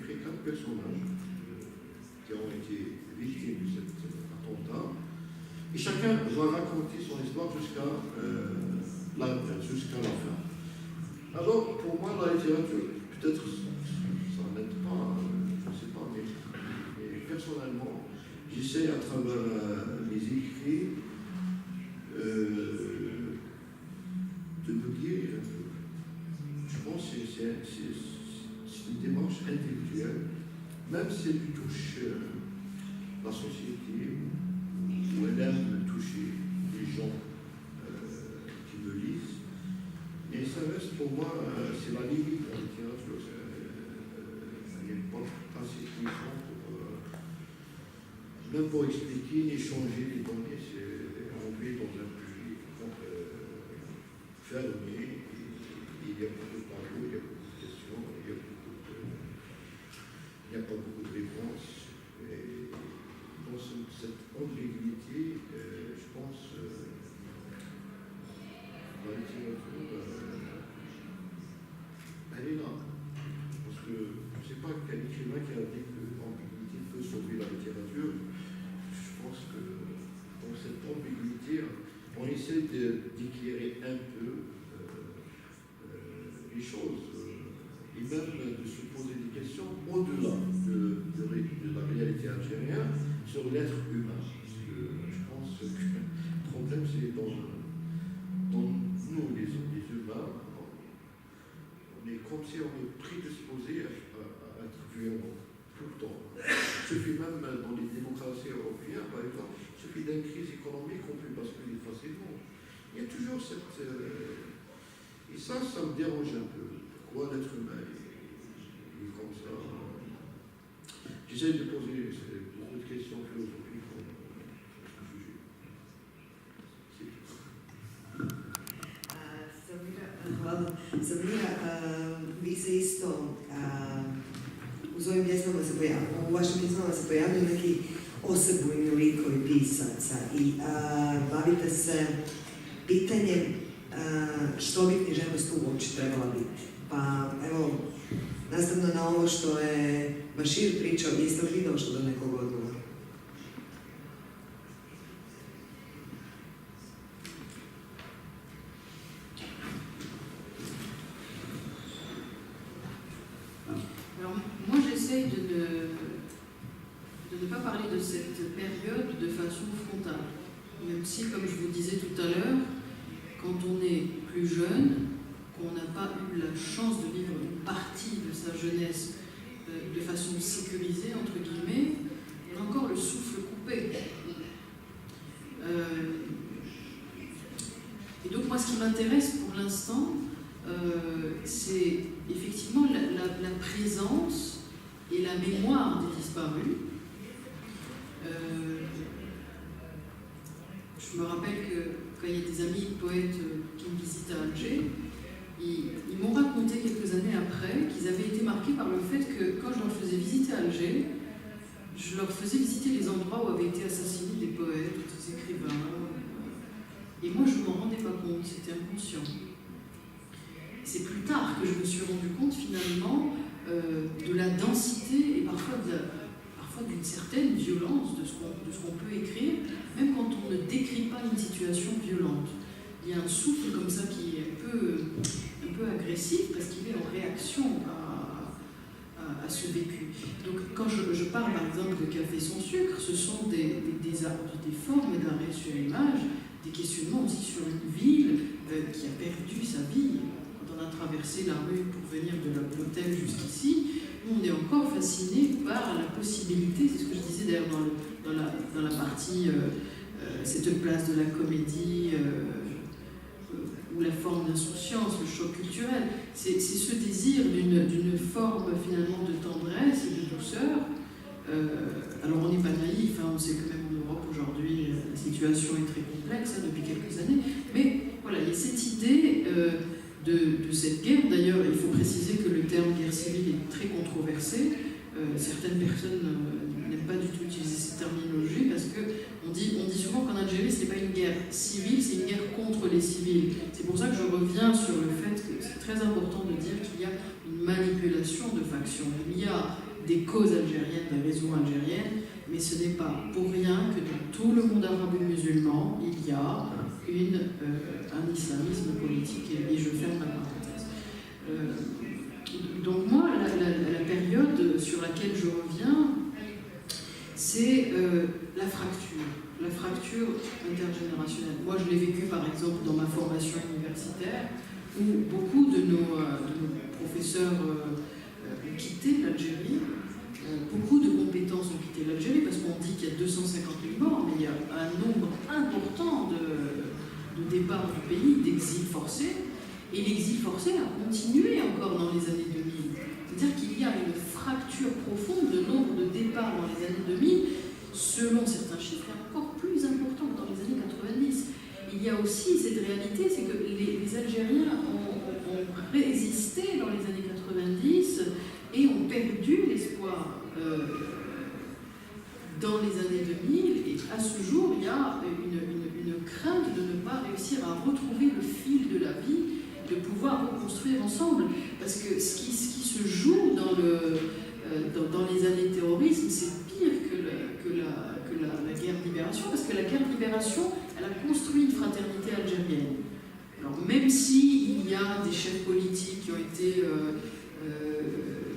pris 4 personnages qui ont été victimes de cet attentat. Et chacun va raconter son histoire jusqu'à la fin. Alors, pour moi, la littérature, peut-être ça n'aide pas, je ne sais pas, mais personnellement, j'essaie à travers mes écrits de me guérir un peu. Je pense que c'est une démarche intellectuelle, même si elle touche la société, où elle aime toucher les gens qui me lisent. Mais ça reste pour moi, c'est la limite de la littérature. Elle n'est pas assez puissante même pour expliquer, échanger les données. On vit dans un pays fermé, il y a beaucoup de tabous, il y a beaucoup de questions, il n'y a pas beaucoup de réponses. Et dans cette ambiguïté, je pense la littérature, elle est là. Parce que je ne sais pas quel écrivain qui a dit que l'ambiguïté peut sauver la littérature. Je pense que dans cette ambiguïté, on essaie d'éclairer un peu les choses et même de se poser des questions au-delà de la réalité algérienne sur l'être humain. Parce que je pense que le problème, c'est dans nous, les humains, on est comme si on est prédisposé à être violent tout le temps. Il suffit même dans les démocraties européennes, par exemple, il suffit d'une crise économique qu'on peut basculer facilement. Il y a toujours cette... et ça me dérange un peu. Pourquoi l'être humain est comme ça? J'essaie de poser d'autres questions philosophiques sur ce sujet. Samira, vi se isto uz ovim pjesmama u vašim pjesmama se pojavljaju neki osebujni likovi pisaca i bavite se pitanjem što bi književnost uopće trebala biti. Pa evo, nastavno na ovo što je Bašir pričao, jeste li vi došli do nekog odgovora? De ne pas parler de cette période de façon frontale. Même si, comme je vous disais tout à l'heure, quand on est plus jeune, qu'on n'a pas eu la chance de vivre une partie de sa jeunesse de façon sécurisée, entre guillemets, on a encore le souffle coupé. Et donc moi, ce qui m'intéresse pour l'instant, c'est effectivement la présence et la mémoire des disparus. Je me rappelle que quand il y a des amis poètes qui me visitent à Alger, ils m'ont raconté quelques années après qu'ils avaient été marqués par le fait que quand je leur faisais visiter Alger, je leur faisais visiter les endroits où avaient été assassinés des poètes, des écrivains. Et moi, je ne m'en rendais pas compte, c'était inconscient. C'est plus tard que je me suis rendu compte finalement de la densité et parfois d'une certaine violence de ce qu'on peut écrire, même quand on ne décrit pas une situation violente. Il y a un souffle comme ça qui est un peu agressif parce qu'il est en réaction à ce vécu. Donc quand je parle par exemple de Café sans sucre, ce sont des formes d'arrêt sur l'image, des questionnements aussi sur une ville qui a perdu sa vie. Quand on a traversé la rue pour venir de l'hôtel jusqu'ici, on est encore fasciné par la possibilité, c'est ce que je disais d'ailleurs dans la partie, cette place de la comédie ou la forme d'insouciance, le choc culturel. C'est ce désir d'une forme finalement de tendresse et de douceur. Alors on n'est pas naïf, hein, on sait que même en Europe aujourd'hui la situation est très complexe hein, depuis quelques années, mais voilà, il y a cette idée de cette guerre. D'ailleurs, il faut préciser que le terme guerre civile est très controversé. Certaines personnes n'aiment pas du tout utiliser cette terminologie parce qu'on dit souvent qu'en Algérie, ce n'est pas une guerre civile, c'est une guerre contre les civils. C'est pour ça que je reviens sur le fait que c'est très important de dire qu'il y a une manipulation de factions. Il y a des causes algériennes, des raisons algériennes, mais ce n'est pas pour rien que dans tout le monde arabo-musulman, il y a un islamisme politique. Et je ferme la parenthèse. Donc moi, la période sur laquelle je reviens, c'est la fracture intergénérationnelle. Moi, je l'ai vécu par exemple dans ma formation universitaire, où beaucoup de nos professeurs ont quitté l'Algérie. Beaucoup de compétences ont quitté l'Algérie parce qu'on dit qu'il y a 250 000 morts, mais il y a un nombre important de départs du pays, d'exil forcé. Et l'exil forcé a continué encore dans les années 2000. C'est-à-dire qu'il y a une fracture profonde de nombre de départs dans les années 2000, selon certains chiffres, encore plus important que dans les années 90. Il y a aussi cette réalité, c'est que les Algériens ont résisté dans les années 90 et ont perdu l'espoir dans les années 2000. Et à ce jour, il y a une crainte de ne pas réussir à retrouver le fil de la vie, de pouvoir reconstruire ensemble. Parce que ce qui se joue dans les années terrorisme, c'est pire que la guerre de libération, parce que la guerre de libération, elle a construit une fraternité algérienne. Alors même s'il y a des chefs politiques qui ont été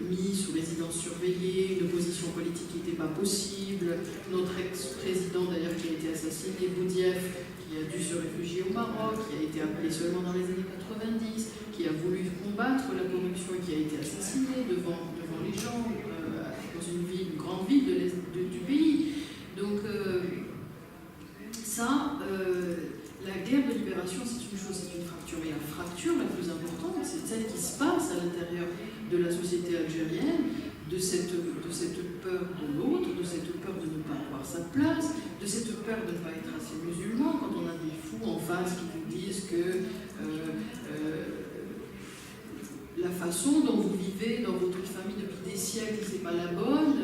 mis sous résidence surveillée, une opposition politique qui n'était pas possible, notre ex-président d'ailleurs qui a été assassiné, Boudiaf, qui a dû se réfugier au Maroc, qui a été appelé seulement dans les années 90, qui a voulu combattre la corruption et qui a été assassiné devant les gens dans une grande ville de l'est du pays. Donc la guerre de libération, c'est une chose, c'est une fracture. Mais la fracture la plus importante, c'est celle qui se passe à l'intérieur de la société algérienne, de cette peur de l'autre, de cette peur de ne pas avoir sa place, de cette peur de ne pas être assez musulman, quand on a des fous en face qui vous disent que la façon dont vous vivez dans votre famille depuis des siècles, c'est pas la bonne.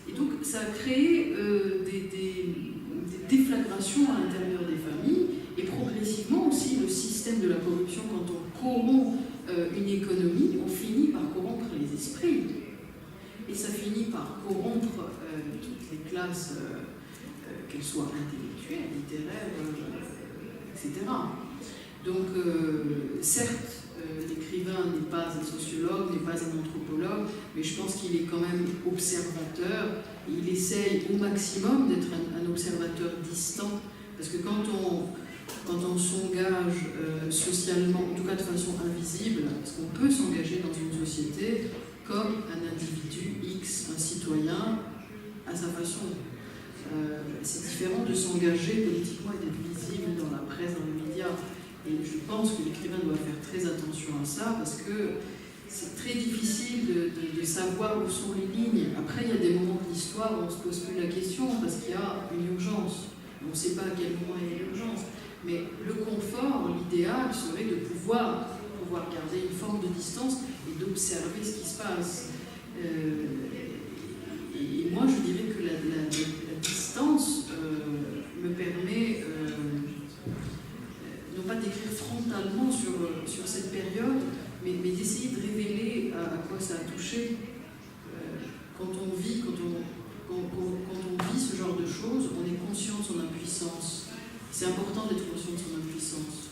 Et donc ça a créé des déflagrations à l'intérieur des familles, et progressivement aussi le système de la corruption, quand on corrompt une économie, on finit par corrompre les esprits. Et ça finit par corrompre toutes les classes, qu'elles soient intellectuelles, littéraires, etc. Donc, certes, l'écrivain n'est pas un sociologue, n'est pas un anthropologue, mais je pense qu'il est quand même observateur. Il essaye au maximum d'être un observateur distant, parce que quand on s'engage socialement, en tout cas de façon invisible, parce qu'on peut s'engager dans une société comme un individu X, un citoyen, à sa façon. C'est différent de s'engager politiquement et d'être visible dans la presse, dans les médias. Et je pense que l'écrivain doit faire très attention à ça, parce que c'est très difficile de savoir où sont les lignes. Après, il y a des moments de l'histoire où on ne se pose plus la question, parce qu'il y a une urgence. On ne sait pas à quel moment il y a l'urgence. Mais le confort, l'idéal serait de pouvoir garder une forme de distance et d'observer ce qui se passe. Et moi, je dirais que la distance me permet non pas d'écrire frontalement sur cette période, mais d'essayer de révéler à quoi ça a touché. Quand on vit ce genre de choses, on est conscient de son impuissance. C'est important d'être conscient de son impuissance.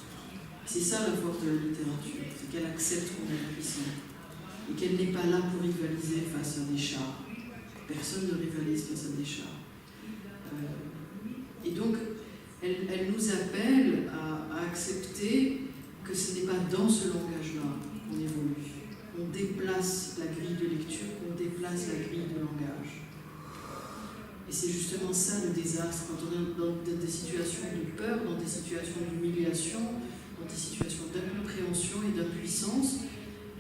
C'est ça la force de la littérature, c'est qu'elle accepte qu'on est impuissant et qu'elle n'est pas là pour rivaliser face à des chars. Personne ne rivalise face à des chars. Et donc, elle nous appelle à accepter que ce n'est pas dans ce langage-là qu'on évolue. On déplace la grille de lecture, on déplace la grille de langage. Et c'est justement ça le désastre, quand on est dans des situations de peur, dans des situations d'humiliation, dans des situations d'incompréhension et d'impuissance,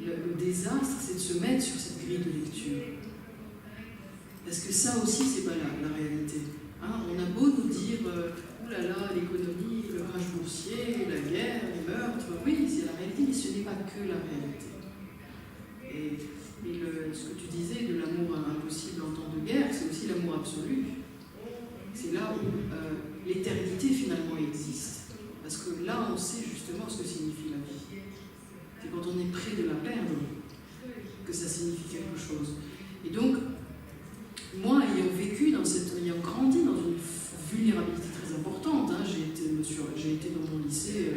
le désastre, c'est de se mettre sur cette grille de lecture. Parce que ça aussi, c'est pas la réalité. Hein, on a beau nous dire oulala, l'économie, le rage boursier, la guerre, les meurtres, oui, c'est la réalité, mais ce n'est pas que la réalité. Et ce que tu disais de l'amour impossible en temps de guerre, c'est aussi l'amour absolu. C'est là où l'éternité finalement existe. Parce que là, on sait justement ce que signifie la vie. C'est quand on est près de la perdre que ça signifie quelque chose. Et donc, moi, ayant grandi dans une vulnérabilité très importante, hein, j'ai été dans mon lycée,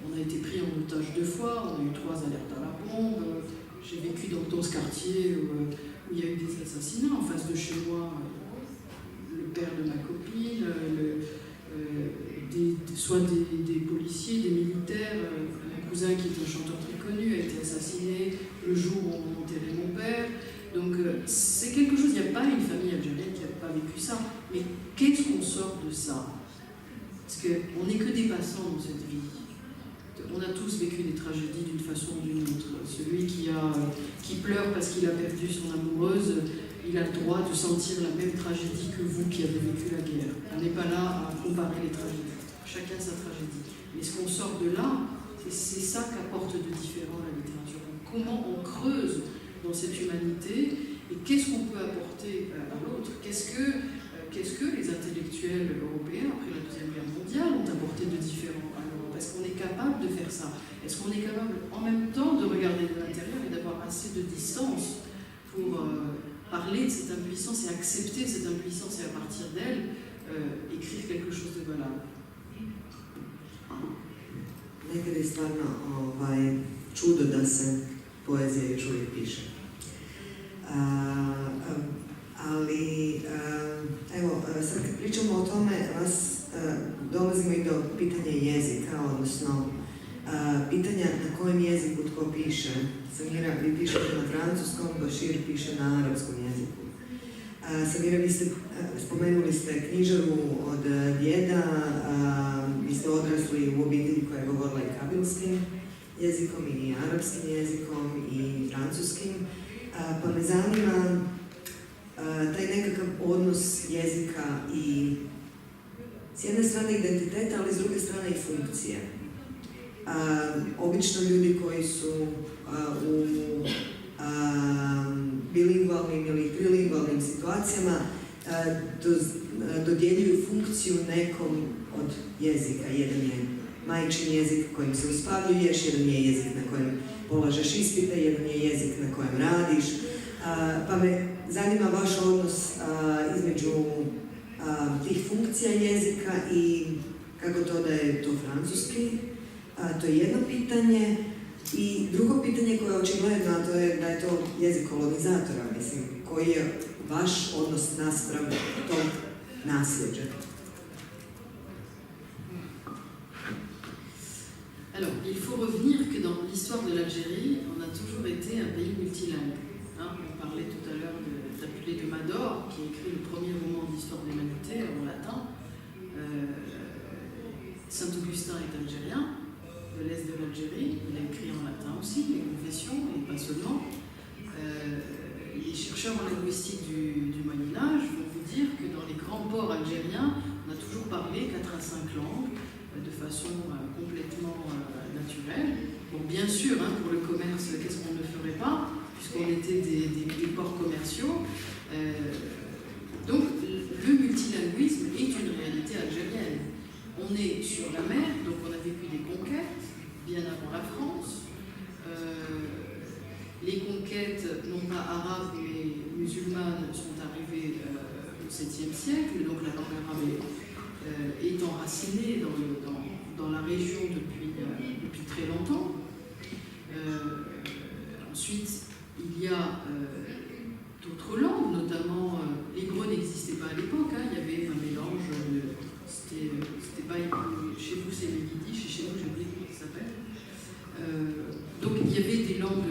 on a été pris en otage 2 fois, on a eu 3 alertes à la bombe, j'ai vécu dans ce quartier où il y a eu des assassinats en face de chez moi, le père de ma copine, soit des policiers, des militaires, mon cousin qui est un chanteur très connu a été assassiné le jour où on enterrait mon père. Donc c'est quelque chose, il n'y a pas une famille algérienne qui n'a pas vécu ça, mais qu'est-ce qu'on sort de ça? Parce qu'on n'est que des passants dans cette vie. On a tous vécu des tragédies d'une façon ou d'une autre. Celui qui pleure parce qu'il a perdu son amoureuse, il a le droit de sentir la même tragédie que vous qui avez vécu la guerre. On n'est pas là à comparer les tragédies. Chacun sa tragédie. Mais ce qu'on sort de là, c'est ça qu'apporte de différent la littérature. Comment on creuse dans cette humanité et qu'est-ce qu'on peut apporter à l'autre? Qu'est-ce que les intellectuels européens après la Deuxième Guerre mondiale ont apporté de différent à l'Europe? Est-ce qu'on est capable de faire ça? Est-ce qu'on est capable en même temps de regarder de l'intérieur et d'avoir assez de distance pour parler de cette impuissance et accepter cette impuissance et à partir d'elle écrire quelque chose de valable? Nekada je stvarno čudo da se poezija još uvijek piše. Ali, evo, sad kad pričamo o tome, dolazimo i do pitanja jezika, odnosno pitanja na kojem jeziku tko piše. Samira, vi pišete na francuskom, Bašir piše na arapskom jeziku. Samira, vi ste, spomenuli ste knjižaru od djeda, vi ste odrasli u obitelji koja je govorila i kabilskim jezikom i arapskim jezikom i francuskim, pa me zanima taj nekakav odnos jezika i s jedne strane identiteta, ali s druge strane i funkcije. Obično ljudi koji su u bilingvalnim ili trilingvalnim situacijama dodjeljuju funkciju nekom od jezika. Jedan je majčin jezik kojim se uspavljuješ, jedan je jezik na kojem polažeš ispite, jedan je jezik na kojem radiš. Pa me zanima vaš odnos između tih funkcija jezika i kako to da je to francuski. To je jedno pitanje. I drugo pitanje koje je očigledno, a to je da je to jezik kolonizatora, mislim, koji je vaš odnos naspram tog nasljeđa? Alors, il faut revenir que dans l'histoire de l'Algérie, on a toujours été un pays multilingue. Hein, on parlait tout à l'heure d'Apulé de Mador, qui a écrit le premier roman d'histoire de l'humanité en latin. Saint-Augustin est algérien, de l'est de l'Algérie. Il a écrit en latin aussi, les Confessions, et pas seulement. Les chercheurs en linguistique du Moyen-Âge vont vous dire que dans les grands ports algériens, on a toujours parlé 4 à 5 langues de façon complètement naturelle. Bon, bien sûr, hein, pour le commerce, qu'est-ce qu'on ne ferait pas, puisqu'on était des ports commerciaux. Donc, le multilinguisme est une réalité algérienne. On est sur la mer, donc on a vécu des conquêtes, bien avant la France. Les conquêtes, non pas arabes mais musulmanes, sont arrivées au 7e siècle, donc la langue arabe est enracinée dans la région depuis très longtemps. Ensuite, il y a d'autres langues, notamment l'hébreu n'existait pas à l'époque, hein, il y avait un mélange, c'était pas, chez vous c'est le yiddish, et chez nous j'ai oublié comment ça s'appelle. Donc il y avait des langues.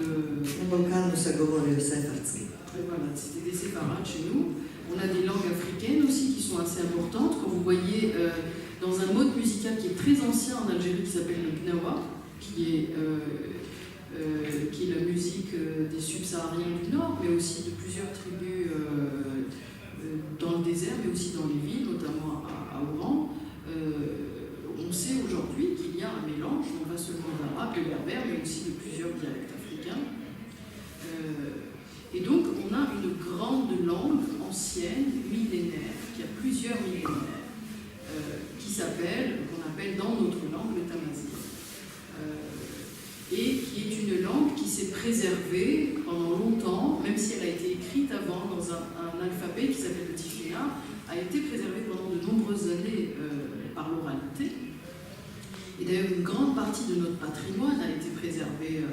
Voilà, c'était des séparades chez nous. On a des langues africaines aussi qui sont assez importantes. Quand vous voyez dans un mode musical qui est très ancien en Algérie qui s'appelle le gnawa, qui est la musique des subsahariens du Nord, mais aussi de plusieurs tribus dans le désert, mais aussi dans les villes, notamment à Oran. On sait aujourd'hui qu'il y a un mélange, non pas seulement d'arabe et berbère, mais aussi de plusieurs dialectes africains. Et donc, on a une grande langue ancienne, millénaire, qui a plusieurs millénaires, qu'on appelle dans notre langue le tamazigh. Et qui est une langue qui s'est préservée pendant longtemps, même si elle a été écrite avant dans un alphabet qui s'appelle le tiflina, a été préservée pendant de nombreuses années par l'oralité. Et d'ailleurs, une grande partie de notre patrimoine a été préservée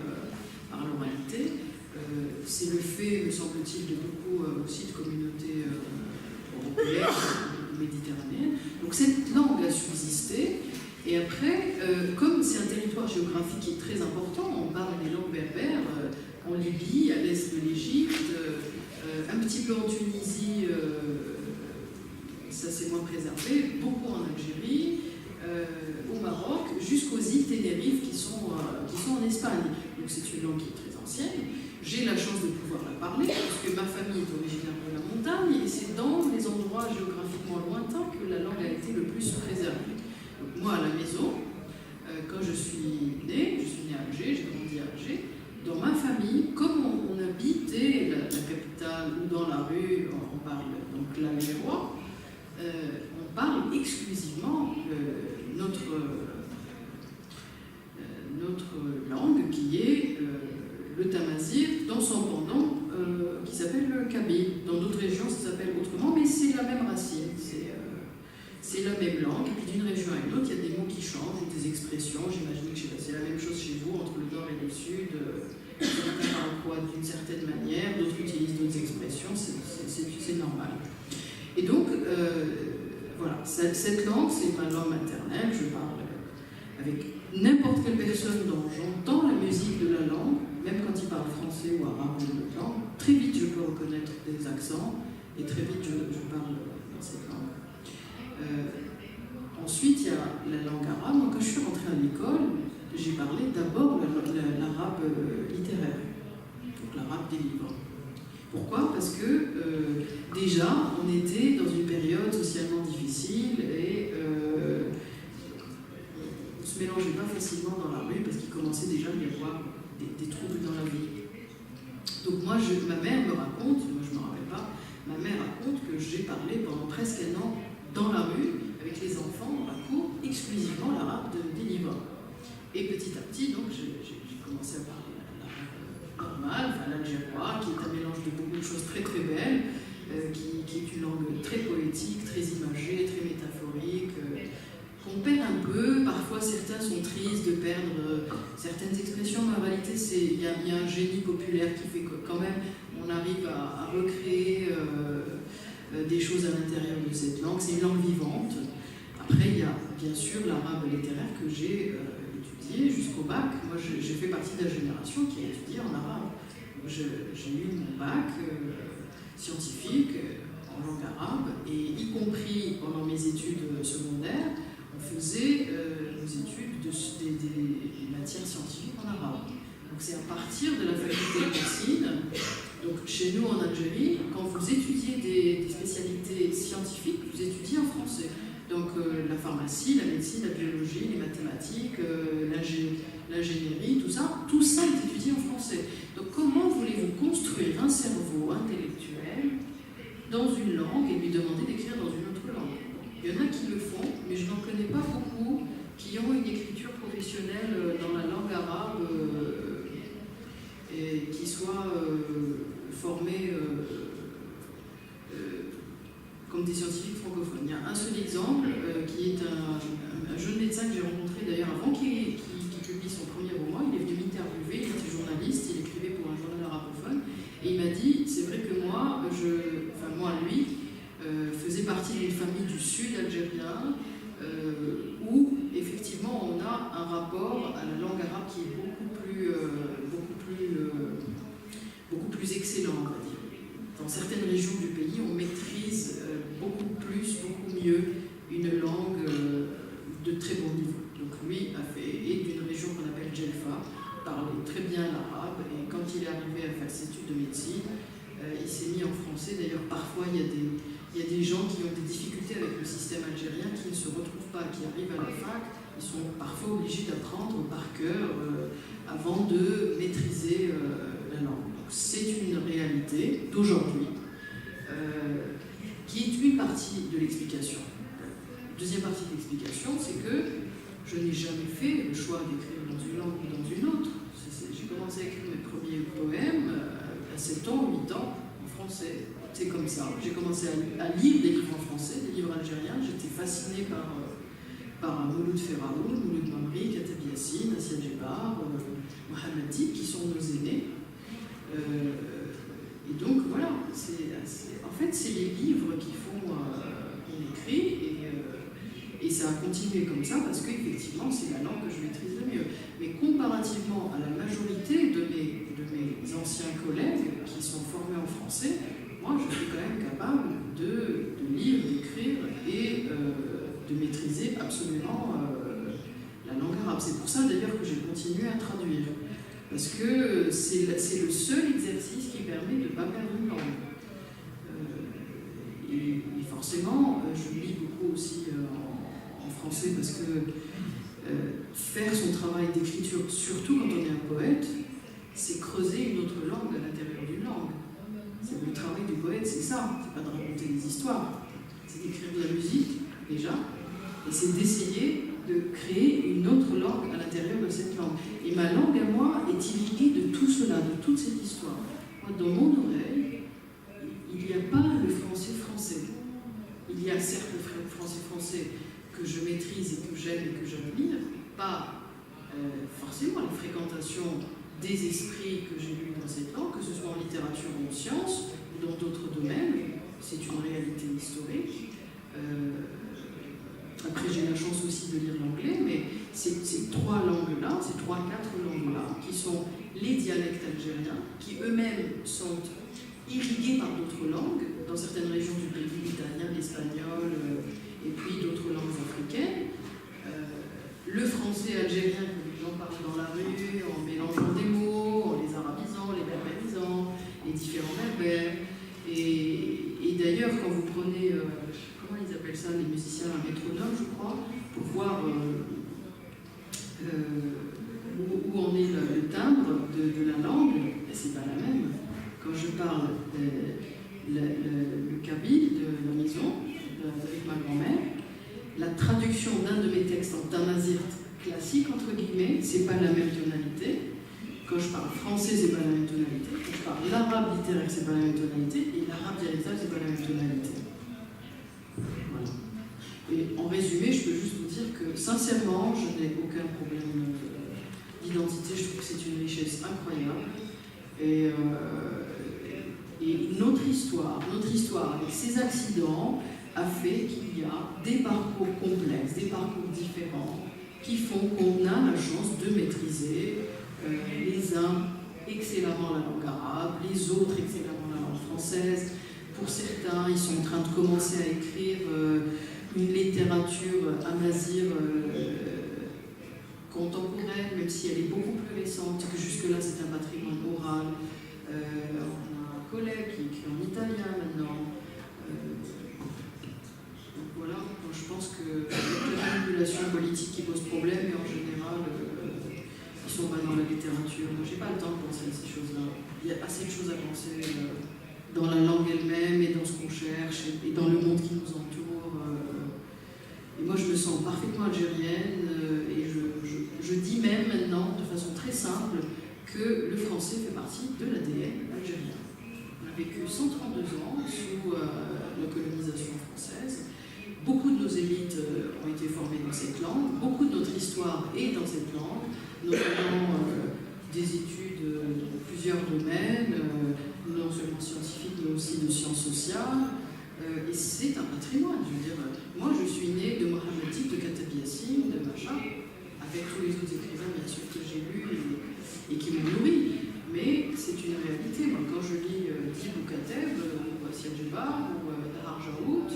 par l'oralité. C'est le fait, me semble-t-il, de beaucoup aussi de communautés européennes ou méditerranéennes. Donc cette langue a subsisté. Et après, comme c'est un territoire géographique qui est très important, on parle des langues berbères en Libye, à l'est de l'Égypte, un petit peu en Tunisie, ça c'est moins préservé, beaucoup en Algérie, au Maroc, jusqu'aux îles Ténérife qui sont en Espagne. Donc c'est une langue qui est très ancienne. J'ai la chance de pouvoir la parler, parce que ma famille est originaire de la montagne, et c'est dans les endroits géographiquement lointains que la langue a été le plus préservée. Donc moi, à la maison, quand je suis née à Alger, j'ai grandi à Alger, dans ma famille, comme on habitait la capitale ou dans la rue, on parle donc l'algérois, on parle exclusivement notre langue qui est le tamazigh dans son pendant qui s'appelle le kabyle. Dans d'autres régions, ça s'appelle autrement, mais c'est la même racine. C'est la même langue, et puis d'une région à une autre, il y a des mots qui changent, ou des expressions. J'imagine que c'est la même chose chez vous, entre le nord et le sud. Certains parlent quoi d'une certaine manière, d'autres utilisent d'autres expressions, c'est normal. Et donc, voilà, cette langue, c'est ma langue maternelle, je parle avec n'importe quelle personne dont j'entends la musique de la langue, même quand il parle français ou arabe ou d'autres langues, très vite je peux reconnaître des accents, et très vite je parle dans cette langue. Ensuite, il y a la langue arabe. Moi, quand je suis rentrée à l'école, j'ai parlé d'abord l'arabe littéraire, donc l'arabe des livres. Pourquoi ? Parce que déjà, on était dans une période socialement difficile et on ne se mélangeait pas facilement dans la rue parce qu'il commençait déjà à y avoir des troubles dans la vie. Donc moi, ma mère me raconte, moi je ne me rappelle pas, ma mère raconte que j'ai parlé pendant presque un an dans la rue, avec les enfants, dans la cour, exclusivement l'arabe des livres. Et petit à petit, donc, j'ai commencé à parler l'arabe normal, enfin l'algérois, qui est un mélange de beaucoup de choses très très belles, qui est une langue très poétique, très imagée, très métaphorique, qu'on perd un peu. Parfois, certains sont tristes de perdre certaines expressions, mais en réalité, il y a un génie populaire qui fait que quand même, on arrive à recréer des choses à l'intérieur de cette langue. C'est une langue vivante. Après, il y a bien sûr l'arabe littéraire que j'ai étudié jusqu'au bac. Moi, j'ai fait partie de la génération qui a étudié en arabe. J'ai eu mon bac scientifique en langue arabe, et y compris pendant mes études secondaires, on faisait nos études des matières scientifiques en arabe. Donc c'est à partir de la faculté de médecine. Donc chez nous en Algérie, quand vous étudiez des spécialités scientifiques, vous étudiez en français. Donc la pharmacie, la médecine, la biologie, les mathématiques, l'ingénierie, tout ça est étudié en français. Donc comment voulez-vous construire un cerveau intellectuel dans une langue et lui demander d'écrire dans une autre langue ? Il y en a qui le font, mais je n'en connais pas beaucoup qui ont une écriture professionnelle dans la langue arabe et qui soient formés comme des scientifiques francophones. Il y a un seul exemple qui est un jeune médecin que j'ai rencontré d'ailleurs avant qui publie son premier roman. Il est venu m'interviewer, il était journaliste, il écrivait pour un journal arabophone, et il m'a dit, c'est vrai que moi, lui, faisait partie d'une famille du sud algérien où effectivement on a un rapport à la langue arabe qui est beaucoup plus excellent, on va dire. Dans certaines régions du pays, on maîtrise beaucoup mieux une langue de très bon niveau. Donc lui a fait, et d'une région qu'on appelle parlait très bien l'arabe et quand il est arrivé à faire ses études de médecine, il s'est mis en français. D'ailleurs, parfois, il y a des gens qui ont des difficultés avec le système algérien, qui ne se retrouvent pas, qui arrivent à la fac, ils sont parfois obligés d'apprendre par cœur avant de maîtriser la langue. Donc, c'est une réalité d'aujourd'hui qui est une partie de l'explication. Deuxième partie de l'explication, c'est que je n'ai jamais fait le choix d'écrire dans une langue ou dans une autre. J'ai commencé à écrire mes premiers poèmes à 7 ans, 8 ans, en français. C'est comme ça. J'ai commencé à lire des livres en français, des livres algériens. J'étais fascinée par Mouloud Ferraoun, Mouloud Mamri, Kateb Yassine, Assia Djebar, Mohamed Dib, qui sont nos aînés. Et donc voilà, en fait c'est les livres qui font qu'on écrit et ça a continué comme ça parce qu'effectivement c'est la langue que je maîtrise le mieux. Mais comparativement à la majorité de mes anciens collègues qui sont formés en français, moi je suis quand même capable de lire, d'écrire et de maîtriser absolument la langue arabe. C'est pour ça d'ailleurs que j'ai continué à traduire. Parce que c'est le seul exercice qui permet de ne pas perdre une langue. Et forcément, je lis beaucoup aussi en français parce que faire son travail d'écriture, surtout quand on est un poète, c'est creuser une autre langue à l'intérieur d'une langue. Le travail du poète, c'est ça, c'est pas de raconter des histoires, c'est d'écrire de la musique déjà, et c'est d'essayer de créer une autre langue à l'intérieur de cette langue. Et ma langue à moi est irriguée de tout cela, de toute cette histoire. Moi, dans mon oreille, il n'y a pas le français. Il y a certes le français que je maîtrise et que j'aime et que j'admire, pas forcément la fréquentation des esprits que j'ai lus dans cette langue, que ce soit en littérature ou en sciences, ou dans d'autres domaines, c'est une réalité historique. Après, j'ai la chance aussi de lire l'anglais, mais ces 3 langues-là, ces 3-4 langues-là, qui sont les dialectes algériens, qui eux-mêmes sont irrigués par d'autres langues, dans certaines régions du pays, l'italien, l'espagnol, et puis d'autres langues africaines. Le français algérien, que les gens parlent dans la rue, en mélangeant des mots, en les arabisant, les berbérisant, les différents berbères. Et d'ailleurs, quand vous prenez, comment ils appellent ça, les musiciens, un métronome, je crois, pour voir où en est le timbre de la langue, c'est pas la même. Quand je parle le kabyle de la maison, avec ma grand-mère, la traduction d'un de mes textes en tamazight classique, entre guillemets, c'est pas la même tonalité. Quand je parle français, c'est pas la même tonalité. Quand je parle l'arabe littéraire, c'est pas la même tonalité. Et l'arabe dialectal, c'est pas la même tonalité. Voilà. Et en résumé, je peux juste vous dire que, sincèrement, je n'ai aucun problème d'identité. Je trouve que c'est une richesse incroyable. Et notre histoire avec ces accidents a fait qu'il y a des parcours complexes, des parcours différents, qui font qu'on a la chance de maîtriser les uns excellemment la langue arabe, les autres excellemment la langue française. Pour certains, ils sont en train de commencer à écrire une littérature amazigh contemporaine, même si elle est beaucoup plus récente, que jusque-là c'est un patrimoine oral. On a un collègue qui écrit en italien maintenant. Donc voilà, moi, je pense que la manipulation politique qui pose problème, et en général, ils sont pas dans la littérature. Moi, j'ai pas le temps de penser à ces choses-là. Il y a assez de choses à penser dans la langue elle-même et dans ce qu'on cherche et dans le monde qui nous entoure. Et moi, je me sens parfaitement algérienne et je dis même maintenant, de façon très simple, que le français fait partie de l'ADN algérien. On a vécu 132 ans sous la colonisation française. Beaucoup de nos élites ont été formées dans cette langue, beaucoup de notre histoire est dans cette langue, notamment des études dans plusieurs domaines, non seulement scientifiques, mais aussi de sciences sociales. Et c'est un patrimoine, je veux dire. Moi, je suis née de Mohamed Dib, de Kateb Yassine, de Macha, avec tous les autres écrivains, bien sûr, que j'ai lus et qui m'ont nourri. Mais c'est une réalité. Moi, quand je lis Dib ou Kateb, ou Assia Djebar, ou Dahar Jaout,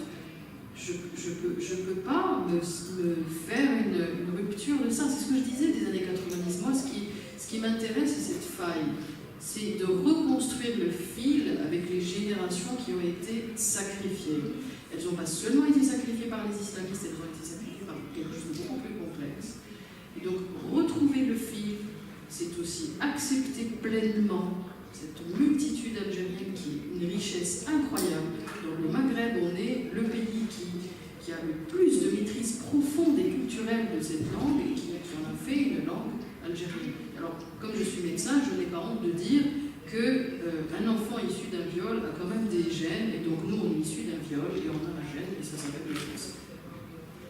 je peux pas me faire une rupture de ça. C'est ce que je disais des années 90. Moi, ce qui qui m'intéresse, c'est cette faille. C'est de reconstruire le fil avec les générations qui ont été sacrifiées. Elles n'ont pas seulement été sacrifiées par les islamistes, elles ont été sacrifiées par quelque chose de beaucoup plus complexe. Et donc, retrouver le fil, c'est aussi accepter pleinement cette multitude algérienne qui est une richesse incroyable. Dans le Maghreb, on est le pays qui a le plus de maîtrise profonde et culturelle de cette langue et qui en a fait une langue algérienne. Alors, comme je suis médecin, je n'ai pas honte de dire qu'un enfant issu d'un viol a quand même des gènes, et donc nous, on est issus d'un viol, et on a un gène, et ça s'appelle le cancer.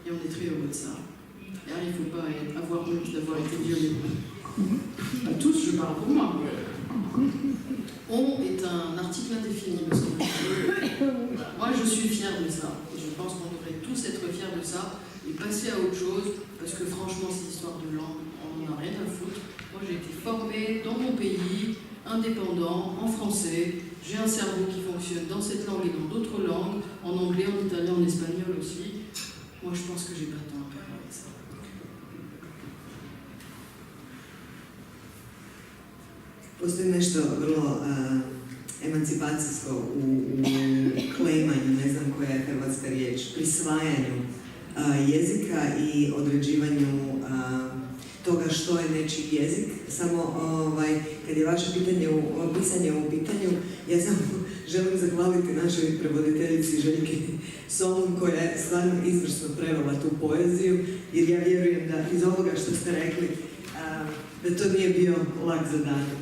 Et on est très heureux de ça. Et il ne faut pas avoir honte d'avoir été violé. Pas tous, je parle pour moi. On est un article indéfini, parce que moi, je suis fière de ça. Et je pense qu'on devrait tous être fiers de ça et passer à autre chose, parce que franchement, cette histoire de langue, on n'en a rien à foutre. Moi, j'ai été formée dans mon pays, indépendant, en français. J'ai un cerveau qui fonctionne dans cette langue et dans d'autres langues, en anglais, en italien, en espagnol aussi. Moi, je pense que j'ai pas de temps à perdre avec ça. Postoji nešto vrlo emancipacijsko u klejmanju, ne znam koja je hrvatska riječ, prisvajanju jezika i određivanju toga što je nečiji jezik. Samo kad je vaše pisanje u pitanju, ja samo želim zahvaliti našoj prevoditeljici Željki Solun koja je stvarno izvrsno prevela tu poeziju, jer ja vjerujem da iz ovoga što ste rekli da to nije bio lak zadatak.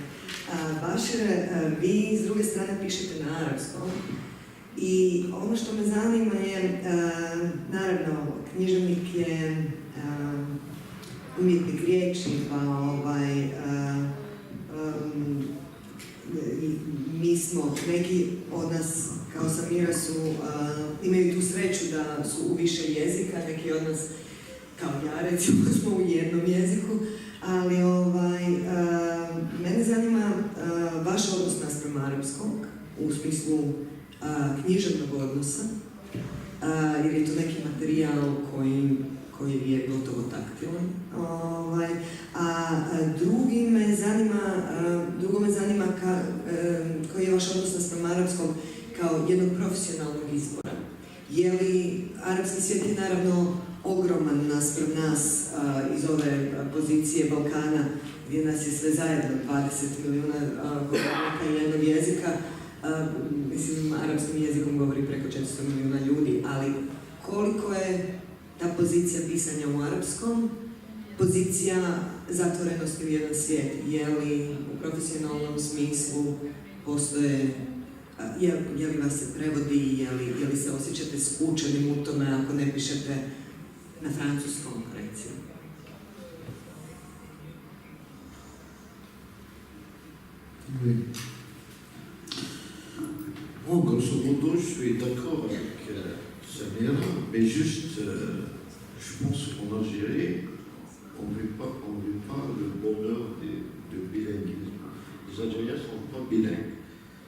Bašire, vi s druge strane pišete na arapskom i ono što me zanima je, naravno, književnik je umjetnik riječi, pa mi smo, neki od nas kao Samira imaju tu sreću da su u više jezika, neki od nas kao ja recimo smo u jednom jeziku, ali mene zanima vaš odnos naspram arapskog u smislu književnog odnosa, jer je to neki materijal koji je gotovo taktilan. Drugo me zanima koji je vaš odnos naspram arapskog kao jednog profesionalnog izbora. Je li arapski svijet je naravno ogroman naspram nas iz ove pozicije Balkana, gdje nas je sve zajedno 20 milijuna govornika jednog jezika. Mislim, arapskim jezikom govori preko 400 milijuna ljudi, ali koliko je ta pozicija pisanja u arapskom, pozicija zatvorenosti u jedan svijet? Je li u profesionalnom smislu postoje, je li vas se prevodi, je li se osjećate skučenim u tome ako ne pišete na francuskom, recimo? Oui. Bon, grosso modo, je suis d'accord avec Samira, mais juste, je pense qu'en Algérie, on ne veut pas le bonheur de bilinguisme. Les Algériens ne sont pas bilingues.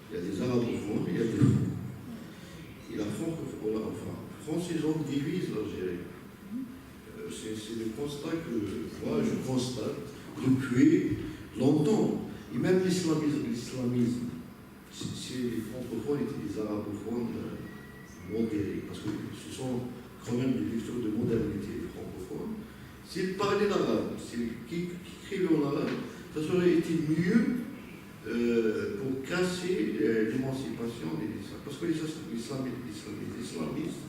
Il y a des arabophones, il y a des francs. Et la France, ils ont divisé l'Algérie. C'est le constat que moi, je constate depuis longtemps. Et même l'islamisme, c'est les francophones et les arabophones modérés, parce que ce sont quand même des lectures de modernité des francophones. S'ils parlaient l'arabe, qui écrivaient en arabe, ça aurait été mieux pour casser l'émancipation des islamistes. Parce que les islamistes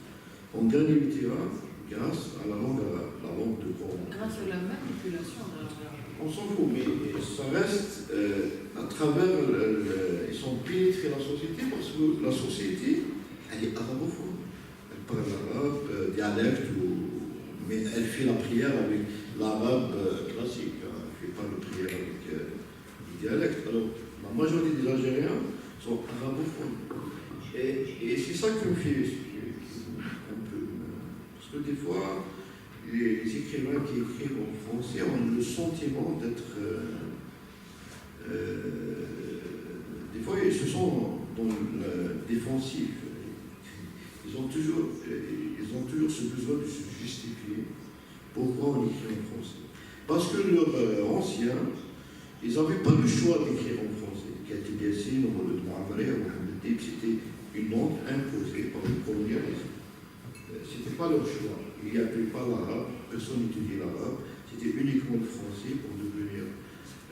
ont gagné le terrain grâce à la langue arabe, la langue de Coran. Grâce à la manipulation de la langue. On s'en fout, mais ça reste à travers, ils sont pénétrés la société parce que la société, elle est arabophone. Elle parle l'arabe, dialecte, mais elle fait la prière avec l'arabe classique. Elle ne fait pas la prière avec le dialecte. Alors, la majorité des Algériens sont arabophones. Et c'est ça qui me fait un peu. Parce que des fois, les écrivains qui écrivent en français ont le sentiment d'être... des fois, ils se sont dans le défensif. Ils ont toujours ce besoin de se justifier pourquoi on écrit en français. Parce que leurs anciens, ils n'avaient pas le choix d'écrire en français. Katib Yassine, Walid Mouamaré, Mohamed Dib, c'était une langue imposée par le colonialisme. Ce n'était pas leur choix. Ils n'appelaient pas l'arabe, personne n'étudiait l'arabe, c'était uniquement le français pour devenir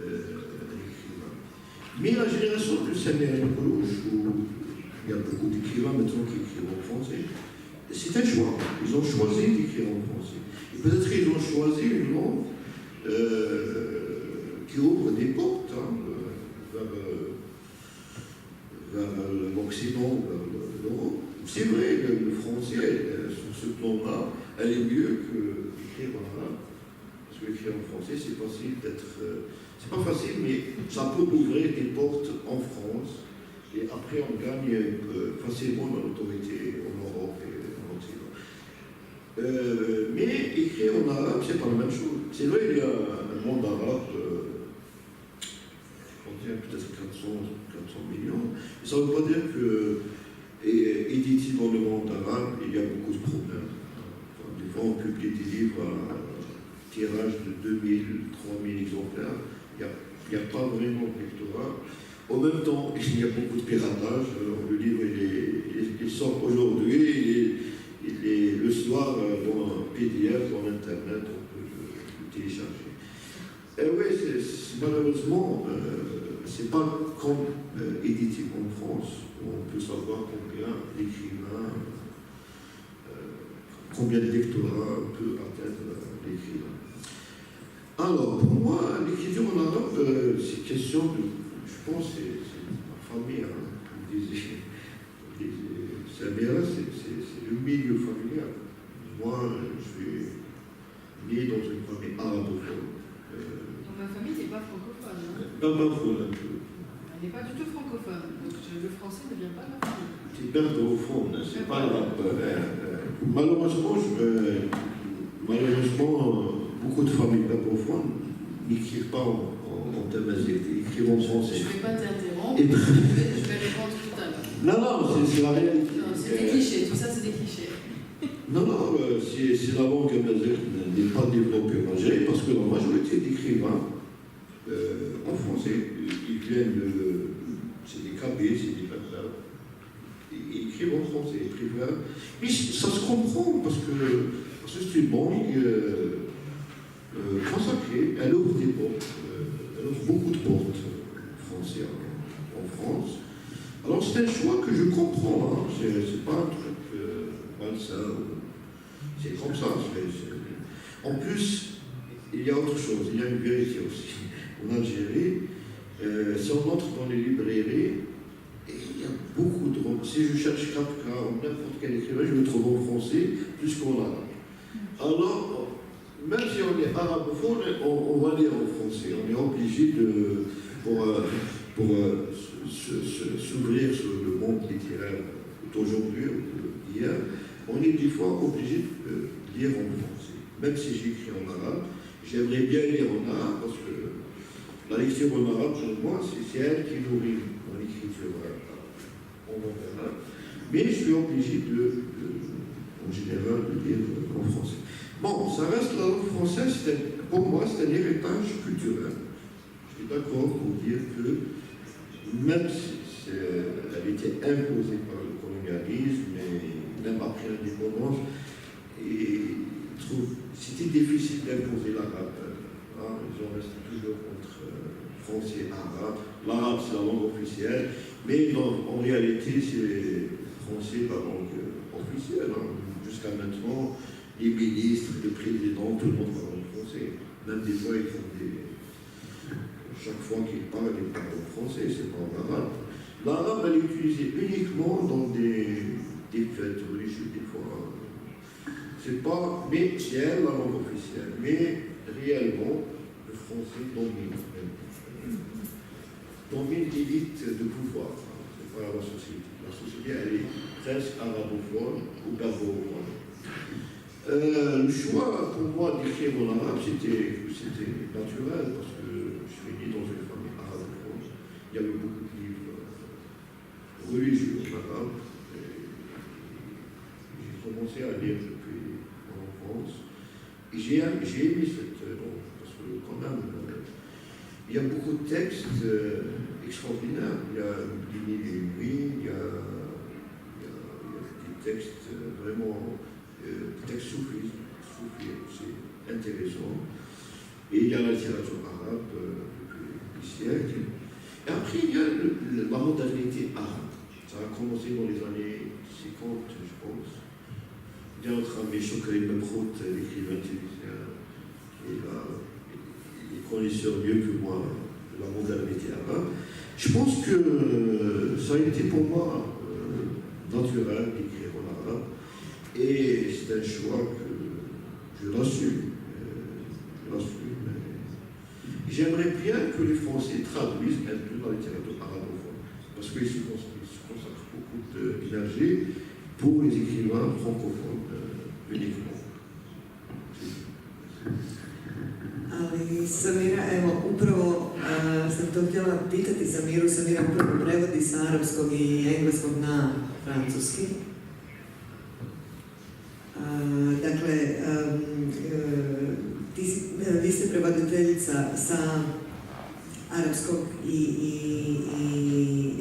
un écrivain. Mais la génération de Samir El-Koulouch, où il y a beaucoup d'écrivains maintenant qui écrivent en français, c'est un choix. Ils ont choisi d'écrire en français. Et peut-être qu'ils ont choisi une langue qui ouvre des portes vers l'Occident, vers l'Europe. C'est vrai, le français, sur ce plan-là, elle est mieux qu'écrire en arabe. Parce qu'écrire en français, c'est facile d'être. C'est pas facile, mais ça peut ouvrir des portes en France. Et après, on gagne facilement l'autorité en Europe et en Occident. Mais écrire en arabe, c'est pas la même chose. C'est vrai, il y a un monde arabe, on contient peut-être 400 millions. Mais ça ne veut pas dire que, édité dans le monde arabe, il y a beaucoup de problèmes. Enfin, des fois, on publie des livres à tirage de 2000, 3000 exemplaires. Il n'y a pas vraiment de lectorat. En même temps, il y a beaucoup de piratage. Alors, le livre, il sort aujourd'hui, le soir, dans un PDF, dans Internet, on peut le télécharger. Et oui, malheureusement, c'est pas comme édité en France, où on peut savoir combien d'écrivains, combien de lectorats peut atteindre l'écrivain. Alors, pour moi, l'écriture en arabe, c'est question de. Je pense que c'est ma famille, comme disait Samira, c'est le milieu familial. Moi, je suis né dans une famille arabophone. Dans ma famille, c'est pas francophone. Berbophone un peu. Elle n'est pas du tout francophone, donc le français ne vient pas de ma famille. C'est berbophone, c'est pas l'arabe. Malheureusement, beaucoup de familles berbophones n'écrivent pas en tamazight, ils écrivent en français. Je ne vais pas t'interrompre, je vais répondre tout à l'heure. Non, c'est la réalité. Non, c'est des clichés, tout ça c'est des clichés. Non, si la langue amazigh n'est pas développée en Algérie, parce que la majorité d'écrivains en français, ils viennent c'est des Kabés, c'est des Berbères, ils écrivent en français, écrivains. Mais ça se comprend, parce que c'est une langue consacrée, elle ouvre des portes, elle ouvre beaucoup de portes français en France. Alors c'est un choix que je comprends, c'est pas un truc malsain, c'est comme ça. En plus, il y a autre chose, il y a une vérité aussi. En Algérie, si on entre dans les librairies, il y a beaucoup de romans. Si je cherche Kafka ou n'importe quel écrivain, je le trouve en français plus qu'en arabe. Alors, même si on est arabophone, on va lire en français. On est obligé pour s'ouvrir sur le monde littéraire d'aujourd'hui ou d'hier, on est des fois obligé de lire en français. Même si j'écris en arabe, j'aimerais bien lire en arabe parce que la lecture en arabe, pour moi, c'est elle qui nourrit mon écriture en arabe. Mais je suis obligé en général, de lire en français. Bon, ça reste la langue française, pour moi, c'est un héritage culturel. Je suis d'accord pour dire que même si elle était imposée par le colonialisme, et même après l'indépendance, c'était difficile d'imposer l'arabe. Ils ont resté toujours entre français et arabe. L'arabe, c'est la langue officielle, mais en réalité, c'est français la langue officielle. Jusqu'à maintenant, les ministres, les présidents, tout le monde parle en français. Même des fois, ils font chaque fois qu'ils parlent en français, c'est pas en arabe. L'arabe, elle est utilisée uniquement dans des fêtes religieuses, des fois. C'est pas, mais c'est elle la langue officielle. Mais réellement, le français domine. Domine l'élite de pouvoir. C'est pas la société. La société, elle est presque arabophone ou berbophone. Le choix pour moi d'écrire en arabe, c'était naturel parce que je suis né dans une famille arabophone. Il y avait beaucoup de livres religieux en arabe. J'ai commencé à lire depuis mon enfance. Et j'ai aimé cette langue parce que quand même, il y a beaucoup de textes extraordinaires. Il y a Mille et une nuits, il y a des textes vraiment, textes soufis, c'est intéressant. Et il y a la littérature arabe depuis des siècles. Et après, il y a la modernité arabe. Ça a commencé dans les années 50, je pense. Il y a notre ami Choukri Mebrout, l'écrivain tunisien, il connaissait mieux que moi la modernité arabe. Je pense que ça a été pour moi naturel d'écrire en arabe. Et c'est un choix que je l'assume. J'aimerais bien que les Français traduisent un peu dans la littérature arabophone, parce qu'ils se consacrent beaucoup d'énergie pour les écrivains francophones uniquement. Ali Samira, evo, upravo sam to htjela pitati Samiru. Samira upravo prevodi sa arapskog i engleskog na francuski. Dakle, vi ste prevoditeljica sa arapskog i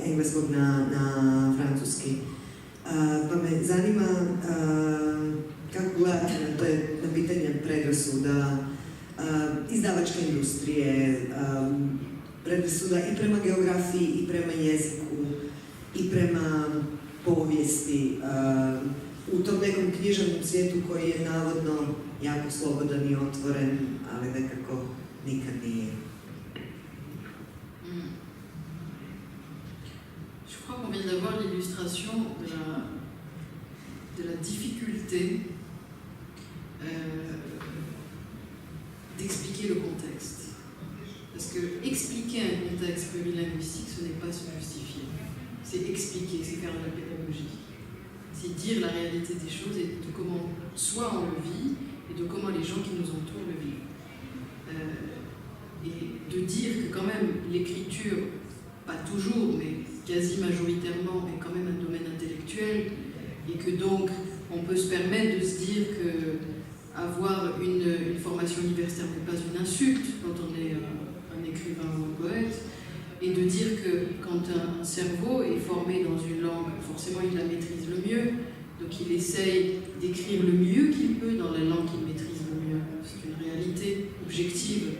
engleskog na francuski. Pa me zanima kako gledate na pitanje predrasuda, izdavačke industrije, predrasuda i prema geografiji, i prema jeziku, i prema povijesti, u tom nekom književnom svijetu koji je navodno jako slobodan i otvoren, ali nekako nikad nije. Je crois qu'on vient d'avoir l'illustration de la difficulté d'expliquer le contexte. Parce que expliquer un contexte plurilinguistique, ce n'est pas se justifier. C'est expliquer, c'est faire de la pédagogie. C'est dire la réalité des choses et de comment soit on le vit et de comment les gens qui nous entourent le vivent. Et de dire que quand même l'écriture, pas toujours, mais quasi majoritairement, est quand même un domaine intellectuel et que donc on peut se permettre de se dire que avoir une formation universitaire n'est pas une insulte quand on est un écrivain ou un poète, et de dire que quand un cerveau est formé dans une langue, forcément il la maîtrise le mieux, donc il essaye d'écrire le mieux qu'il peut dans la langue qu'il maîtrise le mieux. C'est une réalité objective,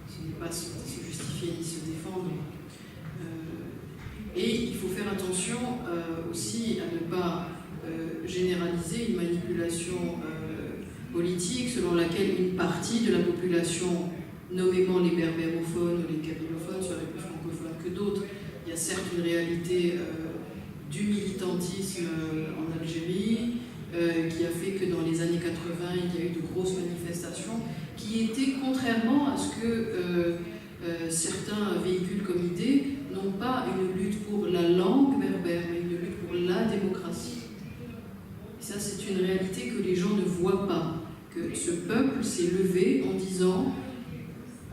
ce n'est pas se justifier ni se défendre. Et il faut faire attention aussi à ne pas généraliser une manipulation politique selon laquelle une partie de la population, nommément les berbérophones ou les kabylophones, serait plus francophone que d'autres. Il y a certes une réalité du militantisme en Algérie qui a fait que dans les années 80, il y a eu de grosses manifestations qui étaient, contrairement à ce que certains véhiculent comme idée, non pas une lutte pour la langue berbère, mais une lutte pour la démocratie. Et ça, c'est une réalité que les gens ne voient pas. Que ce peuple s'est levé en disant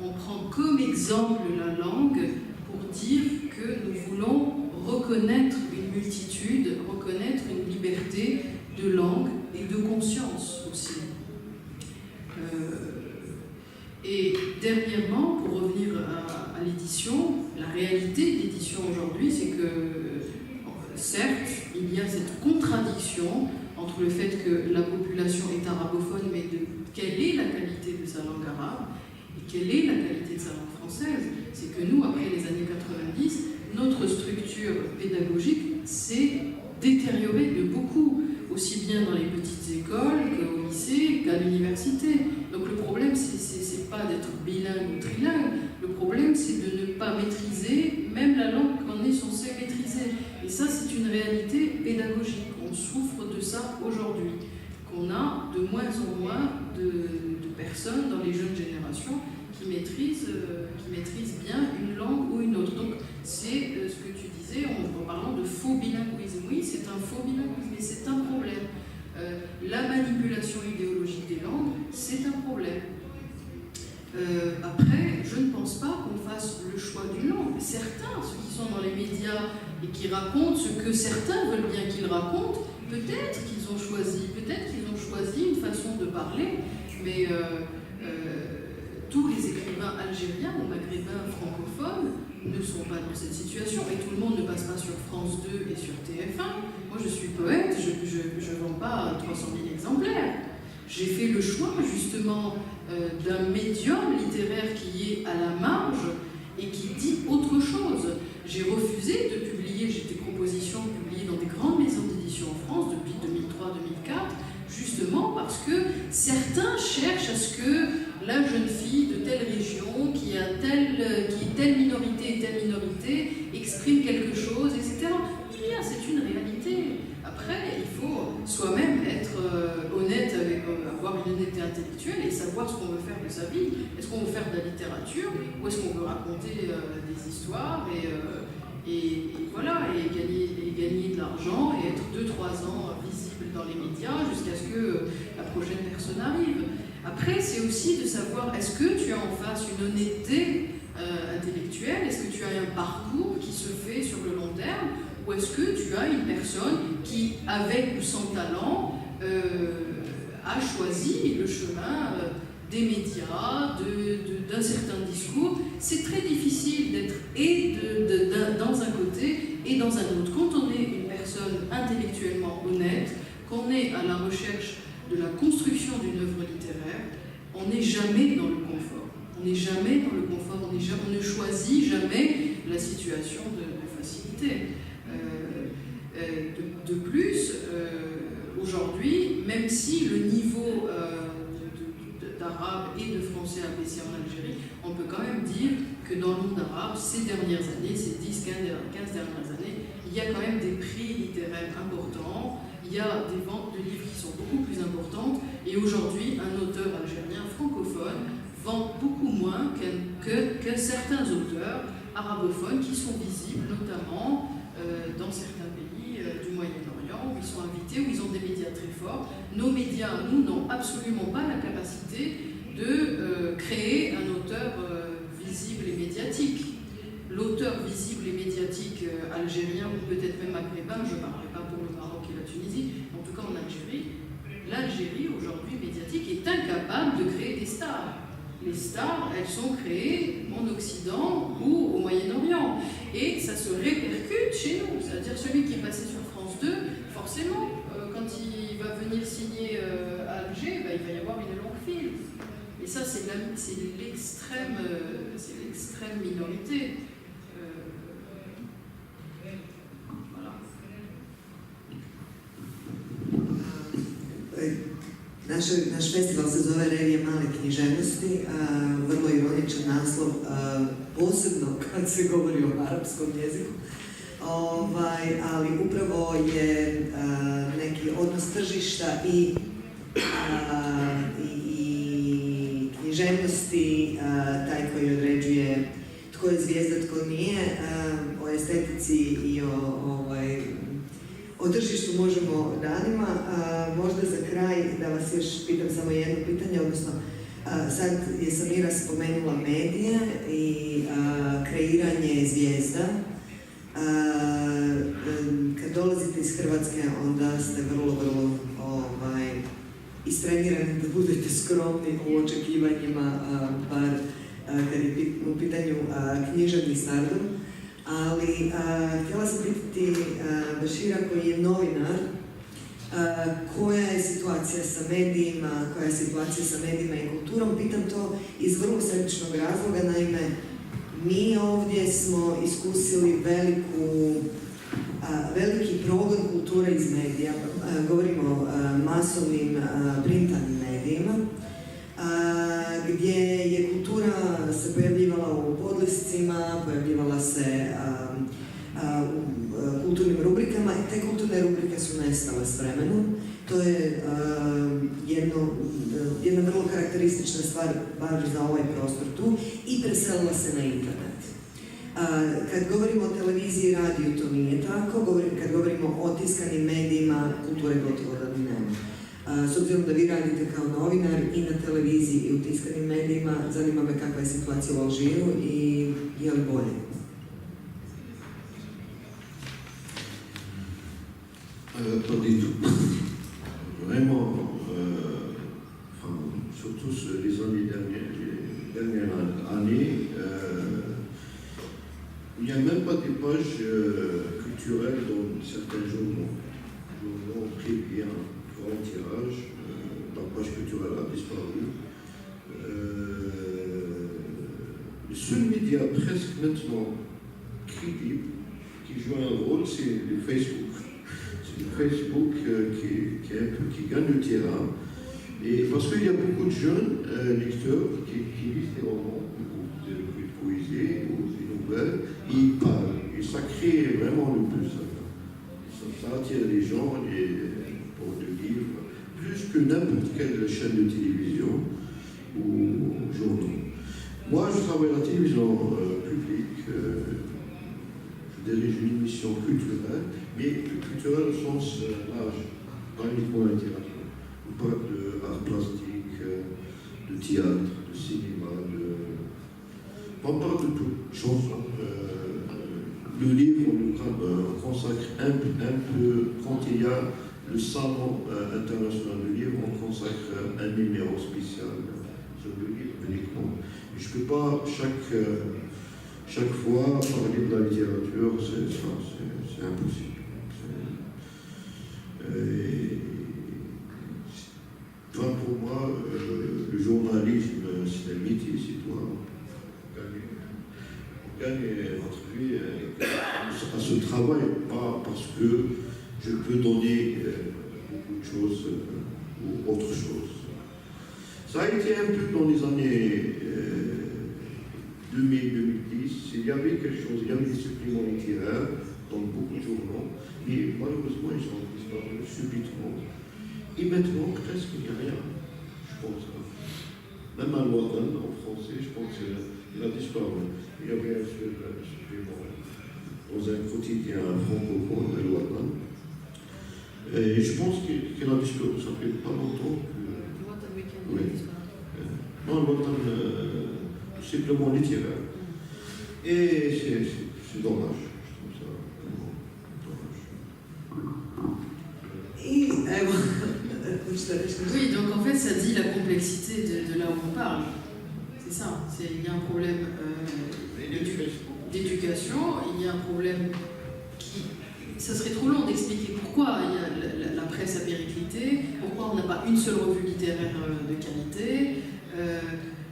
on prend comme exemple la langue pour dire que nous voulons reconnaître une multitude, reconnaître une liberté de langue et de conscience aussi. Et dernièrement, pour revenir à l'édition, la réalité de l'édition aujourd'hui, c'est que certes, il y a cette contradiction entre le fait que la population est arabophone, mais de quelle est la qualité de sa langue arabe et quelle est la qualité de sa langue française. C'est que nous, après les années 90, notre structure pédagogique s'est détériorée de beaucoup, aussi bien dans les petites écoles qu'au lycée qu'à l'université. Donc le problème, c'est pas d'être bilingue ou trilingue, le problème c'est de ne pas maîtriser même la langue qu'on est censé maîtriser. Et ça, c'est une réalité pédagogique. On souffre de ça aujourd'hui, qu'on a de moins en moins de personnes dans les jeunes générations qui maîtrisent bien une langue ou une autre. Donc c'est ce que tu disais en parlant de faux bilinguisme. Oui, c'est un faux bilinguisme, mais c'est un problème. La manipulation idéologique des langues, c'est un problème. Après, je ne pense pas qu'on fasse le choix d'une langue. Certains, ceux qui sont dans les médias et qui racontent ce que certains veulent bien qu'ils racontent, peut-être qu'ils ont choisi une façon de parler, mais tous les écrivains algériens ou maghrébins francophones ne sont pas dans cette situation, et tout le monde ne passe pas sur France 2 et sur TF1. Moi je suis poète, je ne vends pas 300 000 exemplaires. J'ai fait le choix justement d'un médium littéraire qui est à la marge et qui dit autre chose. J'ai refusé de publier, j'ai des propositions publiées dans des grandes maisons d'édition en France depuis 2003-2004, justement parce que certains cherchent à ce que la jeune fille de telle région, qui est telle minorité et telle minorité, exprime quelque chose, etc. Bien, c'est une réalité. Après, il faut soi-même être honnête, avoir une honnêteté intellectuelle et savoir ce qu'on veut faire de sa vie. Est-ce qu'on veut faire de la littérature ou est-ce qu'on veut raconter des histoires et voilà, et gagner de l'argent et être 2-3 ans visible dans les médias jusqu'à ce que la prochaine personne arrive. Après, c'est aussi de savoir, est-ce que tu as en face une honnêteté intellectuelle, est-ce que tu as un parcours qui se fait sur le long terme, ou est-ce que tu as une personne qui, avec ou sans talent, a choisi le chemin des médias, d'un certain discours. C'est très difficile d'être dans un côté et dans un autre. Quand on est une personne intellectuellement honnête, qu'on est à la recherche de la construction d'une œuvre littéraire, on n'est jamais dans le confort. On n'est jamais dans le confort, on ne choisit jamais la situation de facilité. De plus, aujourd'hui, même si le niveau d'arabe et de français a baissé en Algérie, on peut quand même dire que dans le monde arabe, ces dernières années, ces 10-15 dernières années, il y a quand même des prix littéraires importants, il y a des ventes de livres qui sont beaucoup plus importantes, et aujourd'hui, un auteur algérien francophone vend beaucoup moins que certains auteurs arabophones qui sont visibles, notamment dans certains pays du Moyen-Orient, où ils sont invités, où ils ont des médias très forts. Nos médias, nous, n'ont absolument pas la capacité de créer un auteur visible et médiatique. L'auteur visible et médiatique algérien, ou peut-être même maghrébin, je ne parlerai pas pour le Maroc et la Tunisie, en tout cas en Algérie, l'Algérie aujourd'hui médiatique est incapable de créer des stars. Les stars, elles sont créées en Occident ou au Moyen-Orient. Et ça se répercute chez nous. C'est-à-dire celui qui est passé sur France 2, forcément, quand il va venir signer à Alger, il va y avoir une longue file. Et ça, c'est l'extrême minorité. Voilà. Naš festival se zove Revija male književnosti, vrlo ironičan naslov, posebno kad se govori o arapskom jeziku, ali upravo je neki odnos tržišta i književnosti taj koji određuje tko je zvijezda, tko nije. O estetici i o tržištu možemo danima. Možda za kraj da vas još pitam samo jedno pitanje, odnosno sad je Samira spomenula medije i kreiranje zvijezda. Kad dolazite iz Hrvatske, onda ste vrlo istrenirani da budete skromni u očekivanjima, bar kad je u pitanju književni stardom. Ali htjela sam pitati Bašira koji je novinar, koja je situacija sa medijima, koja je situacija sa medijima i kulturom. Pitam to iz vrlo sebičnog razloga, naime, mi ovdje smo iskusili veliki progon kulture iz medija, govorimo o masovnim printanim medijima, gdje je kultura se pojavljivala u podliscima, pojavljivala se u kulturnim rubrikama i te kulturne rubrike su nestale s vremenom. To je jedna vrlo karakteristična stvar, bar za ovaj prostor tu, i preselila se na internet. Kad govorimo o televiziji i radiju, to nije tako. Kad govorimo o tiskanim medijima, kulture gotovo da ni nema. S obzirom da vi radite kao novinar i na televiziji i u tiskanim medijima, zanima me kakva je situacija u Alžiru i je li bolje? Pas du tout. Vraiment, surtout les années dernières Il n'y a même pas des pages culturelles dans certains journaux. Les journaux ont pris bien un grand tirage. La page culturelle a disparu. Le seul média presque maintenant crédible qui joue un rôle, c'est le Facebook. C'est le Facebook qui gagne le terrain. Et parce qu'il y a beaucoup de jeunes lecteurs qui lisent des romans, de poésie ou des nouvelles, et ils parlent. Et ça crée vraiment le buzz. Ça attire les gens pour le livre, plus que n'importe quelle chaîne de télévision ou journaux. Moi, je travaille à la télévision publique. Je dirige une émission culturelle, mais culturelle au sens large, pas uniquement la littérature. On parle d'art plastique, de théâtre, de cinéma, on parle de tout, chansons. Le livre, on consacre un peu, quand il y a le salon international du livre, on consacre un numéro spécial sur le livre uniquement. Je ne peux pas chaque fois parler de la littérature, c'est impossible. Enfin, pour moi, le journalisme, c'est un métier citoyen. On gagne notre vie à ce travail, pas parce que je peux donner beaucoup de choses ou autre chose. Ça a été un peu dans les années 2000-2010. Il y avait quelque chose, il y avait des suppléments littéraires dans beaucoup de journaux, mais malheureusement, ils ont disparu subitement. Et maintenant, presque il n'y a rien, je pense. Même à Loidan, en français, je pense qu'il a disparu. Il y avait un supplément dans un quotidien francophone à Loidan. Et je pense qu'il a disparu, ça fait pas longtemps que... Oui. Non, Loidan, simplement littéraire. Et c'est dommage. Je trouve ça vraiment dommage. Et Oui, donc en fait, ça dit la complexité de là où on parle. C'est ça. Il y a un problème d'éducation, il y a un problème qui... Ça serait trop long d'expliquer pourquoi il y a la presse a périclité, pourquoi on n'a pas une seule revue littéraire de qualité,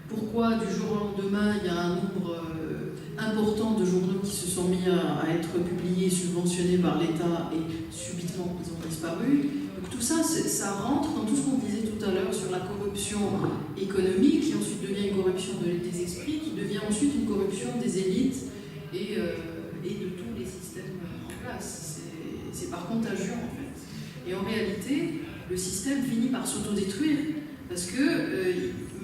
pourquoi du jour au lendemain il y a un nombre important de journaux qui se sont mis à être publiés, subventionnés par l'État et subitement ils ont disparu. Donc tout ça, ça rentre dans tout ce qu'on disait tout à l'heure sur la corruption économique, qui ensuite devient une corruption des esprits, qui devient ensuite une corruption des élites et de tous les systèmes en place. C'est par contagion en fait. Et en réalité, le système finit par s'autodétruire parce que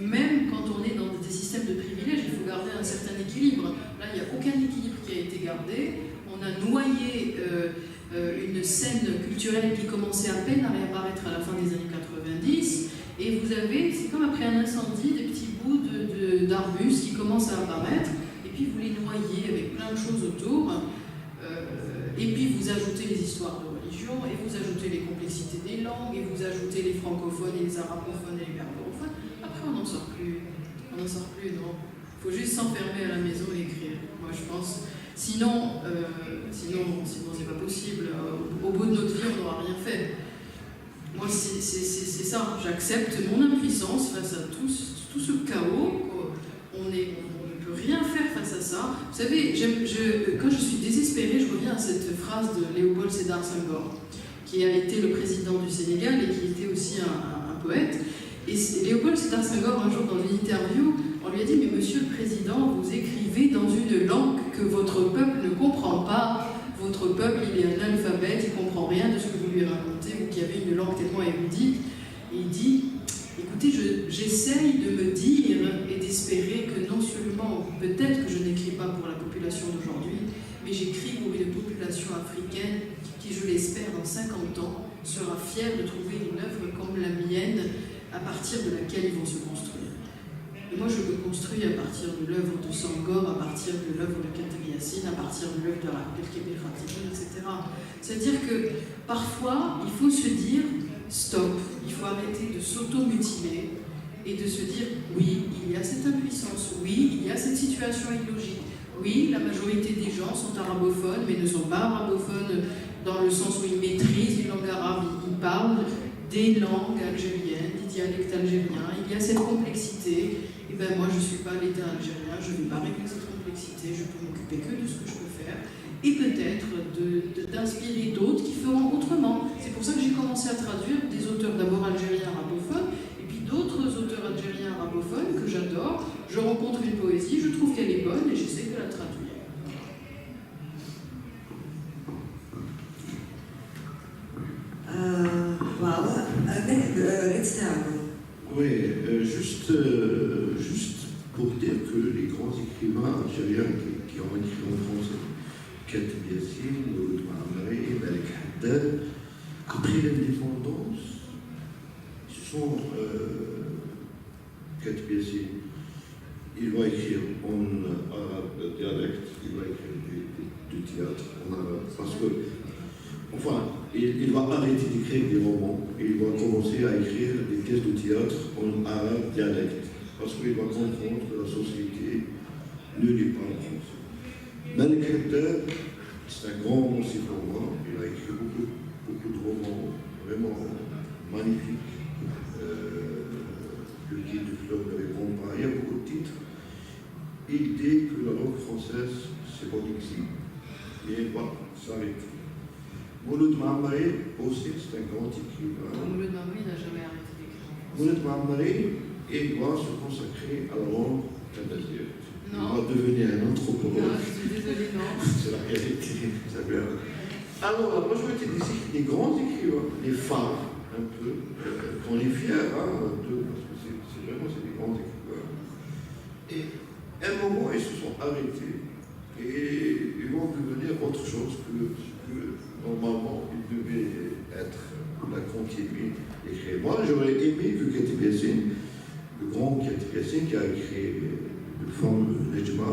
même quand on est dans des systèmes de privilèges, il faut garder un certain équilibre. Là, il n'y a aucun équilibre qui a été gardé. On a noyé une scène culturelle qui commençait à peine à réapparaître à la fin des années 90. Et vous avez, c'est comme après un incendie, des petits bouts d'arbustes qui commencent à apparaître. Et puis vous les noyez avec plein de choses autour. Et puis vous ajoutez les histoires de religion, et vous ajoutez les complexités des langues, et vous ajoutez les francophones et les arabophones et les berbérophones. Après, on n'en sort plus. On n'en sort plus, non. Il faut juste s'enfermer à la maison et écrire, moi je pense. Sinon c'est pas possible. Au bout de notre vie, on n'aura rien fait. Moi, c'est ça. J'accepte mon impuissance face à tout ce chaos. On ne peut rien faire face à ça. Vous savez, quand je suis désespérée, je reviens à cette phrase de Léopold Sédar Senghor, qui a été le président du Sénégal et qui était aussi un poète. Et Léopold Sédar Senghor, un jour dans une interview, on lui a dit « Mais monsieur le président, vous écrivez dans une langue que votre peuple ne comprend pas. Votre peuple, il est un analphabète, il ne comprend rien de ce que vous lui racontez, ou qu'il y avait une langue tellement érudite. » Et il dit « Écoutez, j'essaye de me dire et d'espérer que non seulement, peut-être que je n'écris pas pour la population d'aujourd'hui, mais j'écris pour une population africaine qui, je l'espère, dans 50 ans, sera fière de trouver une œuvre comme la mienne, à partir de laquelle ils vont se construire. » Et moi, je me construis à partir de l'œuvre de Senghor, à partir de l'œuvre de Katri Yassine, à partir de l'œuvre de Raquel Kébé-Khatibou, etc. C'est-à-dire que parfois, il faut se dire stop, il faut arrêter de s'auto-mutiler et de se dire oui, il y a cette impuissance, oui, il y a cette situation illogique, Oui, la majorité des gens sont arabophones, mais ne sont pas arabophones dans le sens où ils maîtrisent une langue arabe, ils parlent des langues algériennes, des dialectes algériens. Il y a cette complexité. Et ben moi, je ne suis pas l'État algérien, je ne vais pas régler cette complexité, je peux m'occuper que de ce que je peux faire. Et peut-être d'inspirer d'autres qui feront autrement. C'est pour ça que j'ai commencé à traduire des auteurs d'abord algériens arabophones, et puis d'autres auteurs algériens arabophones que j'adore. Je rencontre une poésie, je trouve qu'elle est bonne, et j'essaie de la traduire. Hvala. Recite ako. Oui, juste pour dire que les grands écrivains algériens qui ont écrit en français, Katib Yassine, Mouloud Ma'amari, Malik Haddad, après l'indépendance, ce sont Katib Yassine. Il va écrire en arabe dialecte, il va écrire du théâtre en arabe, parce que, enfin, il va arrêter d'écrire des romans et il va commencer à écrire des pièces de théâtre en arabe dialecte, parce qu'il va comprendre que la société ne lit pas en français. Malik Haddad, c'est un grand aussi pour moi, il a écrit beaucoup de romans vraiment magnifiques. Le guide du fleuve ne répond pas, il y a beaucoup de titres. Il dit que la langue française, c'est pas d'ici, et voilà, ça arrête. Mouloud Ma'amari aussi, c'est un grand écrivain. Mouloud Ma'amari n'a jamais arrêté d'écrire. Mouloud Ma'amari, il doit se consacrer à la langue canadienne. Il va devenir un anthropologue. Non, je suis désolée, non. C'est la réalité. Alors, la majorité des grands écrivains, les phares, un peu, qu'on est fiers d'eux, parce que c'est vraiment des grands écrivains. Et à un moment, ils se sont arrêtés et ils vont devenir autre chose que normalement ils devaient être, la continuer d'écrire. Moi, j'aurais aimé que Katib Yassine, le grand Katib Yassine qui a écrit le fameux Nejma,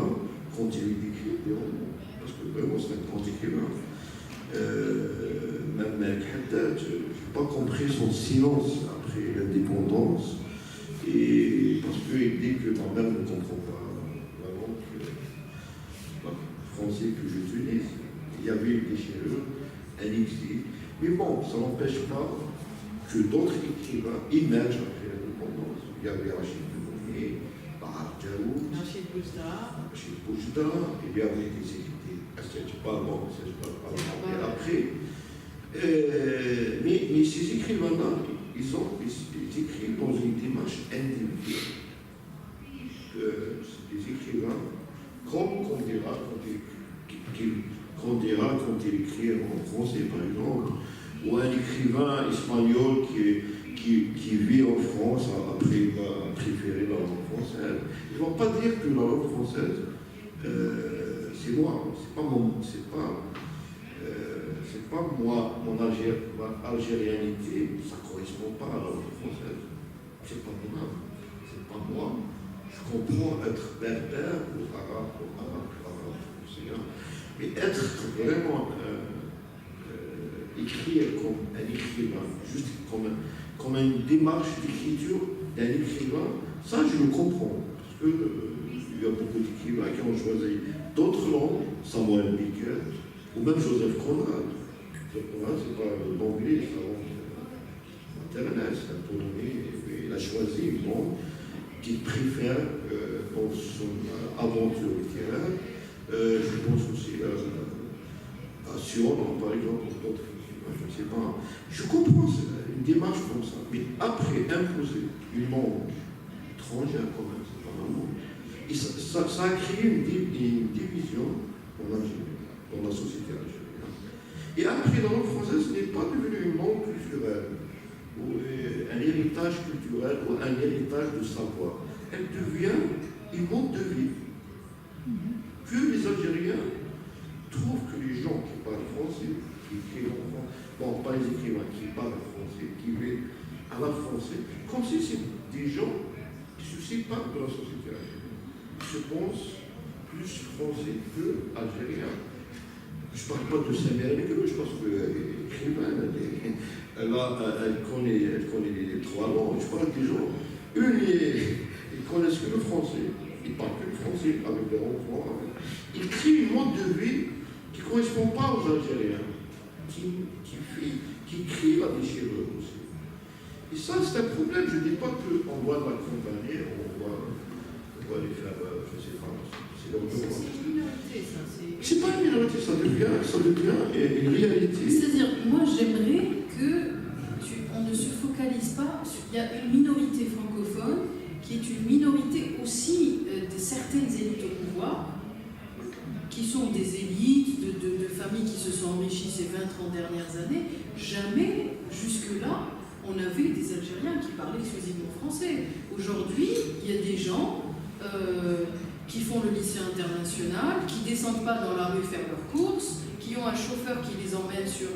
continue d'écrire des romans, parce que vraiment c'est un grand écrivain. Même Malik Haddad, je n'ai pas compris son silence après l'indépendance, et parce qu'il dit que ma mère ne comprend pas la langue français que j'utilise. Il y avait une déchirure, un exil. Mais bon, ça n'empêche pas que d'autres écrivains émergent après l'indépendance. Il y avait Rachid Debounier, Bahar Djaoud, Rachid Boujda, il y avait des écrivains, je parle après. Mais ces écrivains-là, ils écrivent dans une démarche individuelle. C'est des écrivains, comme qu'on dira quand il écrit en français, par exemple, ou un écrivain espagnol qui vit en France, après il va préférer la langue française. Ils ne vont pas dire que la langue française, c'est moi, c'est pas moi, mon algérianité, ça ne correspond pas à la langue française. C'est pas moi. Je comprends être berbère ou arabe, mais être vraiment écrire comme un écrivain, juste comme une démarche d'écriture d'un écrivain, ça je le comprends, parce que il y a beaucoup d'écrivains qui ont choisi d'autres langues, Samuel Beckett, ou même Joseph Conrad. Joseph Conrad, c'est pas l'anglais, c'est la langue maternelle, c'est un polonais, il a choisi une langue qu'il préfère dans son aventure littéraire. Je pense aussi à Sion, par exemple, ou d'autres. Je ne sais pas. Je comprends une démarche comme ça. Mais après, imposer une langue étrangère quand même, c'est pas la langue. Et ça a créé une division en Algérie, dans la société algérienne. Et après, la langue française n'est pas devenue une langue culturelle, ou un héritage culturel, ou un héritage de savoir. Elle devient une mode de vie. Que les Algériens trouvent que les gens qui parlent français, qui écrivent en français, bon, pas les écrivains, qui parlent français, qui vivent à la français, comme si c'est des gens qui se séparent de la société algérienne. Je pense plus français que algérien. Je ne parle pas de Saint-Méry-Legros, je pense qu'elle est écrivaine, elle connaît les trois langues. Je parle des gens, eux, ils connaissent que le français. il ne parle que le français, avec des renforts. Il crie une mode de vie qui ne correspond pas aux Algériens, qui crie la déchirure aussi. Et ça, c'est un problème. Je ne dis pas qu'on doit l'accompagner, on doit les faire, je ne sais pas, c'est leur droit. C'est une minorité, ça. C'est pas une minorité, ça devient une réalité. C'est-à-dire, moi, j'aimerais qu'on ne se focalise pas sur... Il y a une minorité francophone qui est une minorité aussi de certaines élites au pouvoir, qui sont des élites de familles qui se sont enrichies ces 20-30 dernières années. Jamais, jusque-là, on avait des Algériens qui parlaient exclusivement français. Aujourd'hui, il y a des gens qui font le lycée international, qui ne descendent pas dans la rue faire leurs courses, qui ont un chauffeur qui les emmène sur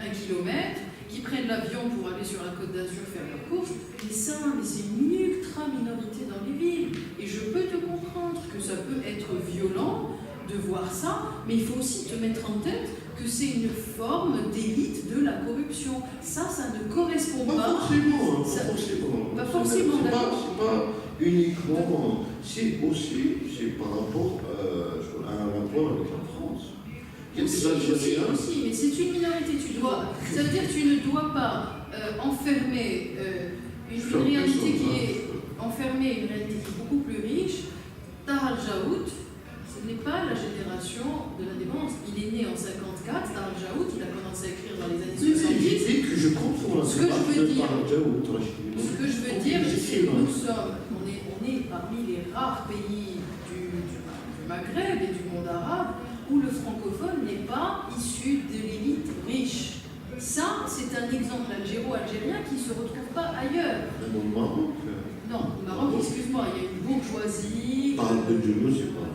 1 kilomètre, qui prennent l'avion pour aller sur la Côte d'Azur faire leurs courses. Mais c'est une ultra-minorité dans les villes. Et je peux te comprendre que ça peut être violent de voir ça, mais il faut aussi te mettre en tête que c'est une forme d'élite de la corruption. Ça ne correspond pas. Pas forcément. C'est pas uniquement. C'est par rapport à un rapport avec la France. Aussi, mais c'est une minorité. Ça veut dire que tu ne dois pas enfermer une réalité qui est beaucoup plus riche. Tahar Jaout, ce n'est pas la génération de l'indépendance. Il est né en 54, Tahar Jaout, il a commencé à écrire dans les années 70. Que je comprends Ce que je veux dire, c'est que on est parmi les rares pays du Maghreb et du monde arabe où le francophone n'est pas issu de l'élite riche. Ça, c'est un exemple algéro-algérien qui ne se retrouve pas ailleurs. Même au Maroc. Non, au Maroc, excuse-moi, il y a une bourgeoisie. Tahar Ben-Jelloun, c'est pas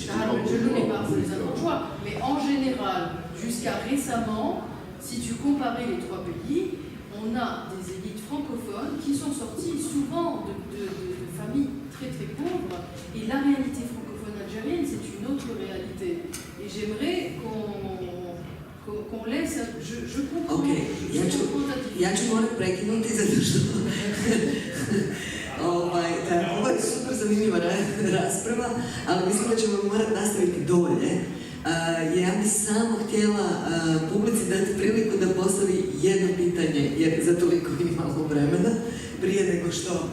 Tahar Ben-Jelloun n'est pas un bourgeois. Mais en général, jusqu'à récemment, si tu comparais les trois pays, on a des élites francophones qui sont sorties souvent de familles très très pauvres. Et la réalité francophone algérienne, c'est une autre réalité. Et j'aimerais qu'on laisse... Je comprends. Ok, ja ću morati prekinuti zato što ovo je super zanimljiva rasprava, ali mislim da ćemo morati nastaviti dolje. Ja bih samo htjela publici dati priliku da postavi jedno pitanje, jer za toliko imamo vremena, prije nego što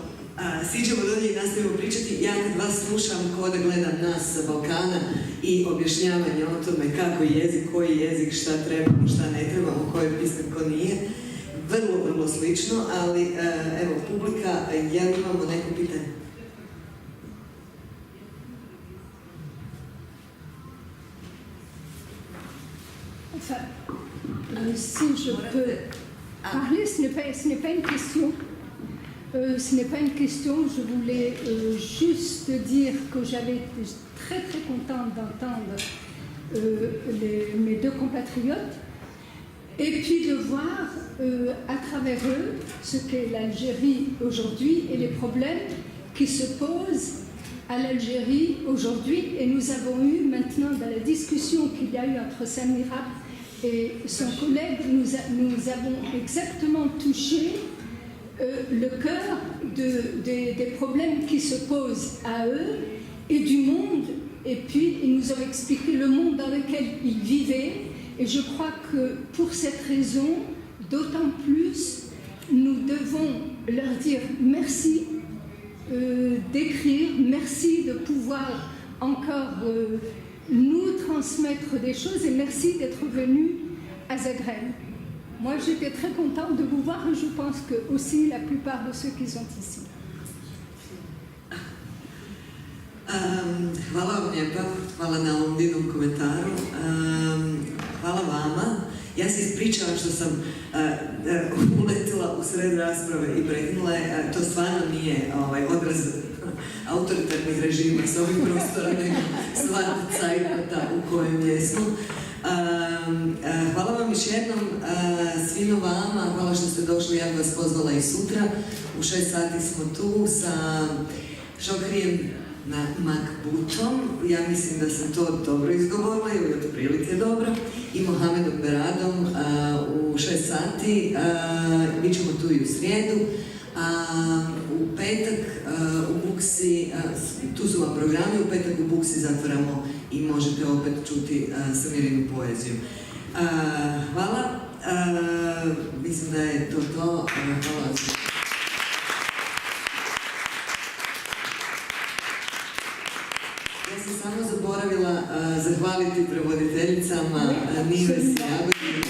siđemo dolje i nastavimo pričati. Ja kad vas slušam kao da gledam nas sa Balkana i objašnjavanje o tome kako jezik, koji jezik, šta trebamo, šta ne trebamo, ko je pisan, ko nije, vrlo slično, ali evo, publika, ja imamo neko pitanje. Enfin, si je peux parler, ce n'est pas une question. Ce n'est pas une question, je voulais juste dire que j'avais été très très contente d'entendre mes deux compatriotes et puis de voir à travers eux ce qu'est l'Algérie aujourd'hui et les problèmes qui se posent à l'Algérie aujourd'hui. Et nous avons eu maintenant dans la discussion qu'il y a eu entre Samira et son collègue, nous avons exactement touché le cœur des problèmes qui se posent à eux et du monde, et puis ils nous ont expliqué le monde dans lequel ils vivaient, et je crois que pour cette raison, d'autant plus, nous devons leur dire merci d'écrire, merci de pouvoir encore nous transmettre des choses, et merci d'être venus à Zagreb. Moi, j'étais très contente de vous voir et je pense que aussi la plupart de ceux qui sont ici. Hvala vam lijepa, hvala na ovom divnom komentaru. Hvala vama. Ja se ispričavam što sam uletila u sred rasprave i prekinula je. To stvarno nije odraz autoritarnih režima s ovim prostorom, nego stvarno cajkota u kojem jesmo. Hvala vam još jednom svima vama, hvala što ste došli, ja bih vas pozvala i sutra. U 6 sati smo tu sa Šokrijem Makbutom, ja mislim da sam to dobro izgovorila ili otprilike dobro, i Mohamedom Beradom u 6 sati. Mi ćemo tu i u srijedu, U petak u Buksi, tu su vam programi, u petak u Buksi zatvaramo i možete opet čuti Samirinu poeziju. Hvala, mislim da je to to. Hvala vam. Ja sam samo zaboravila zahvaliti prevoditeljicama Nives i Jagodini.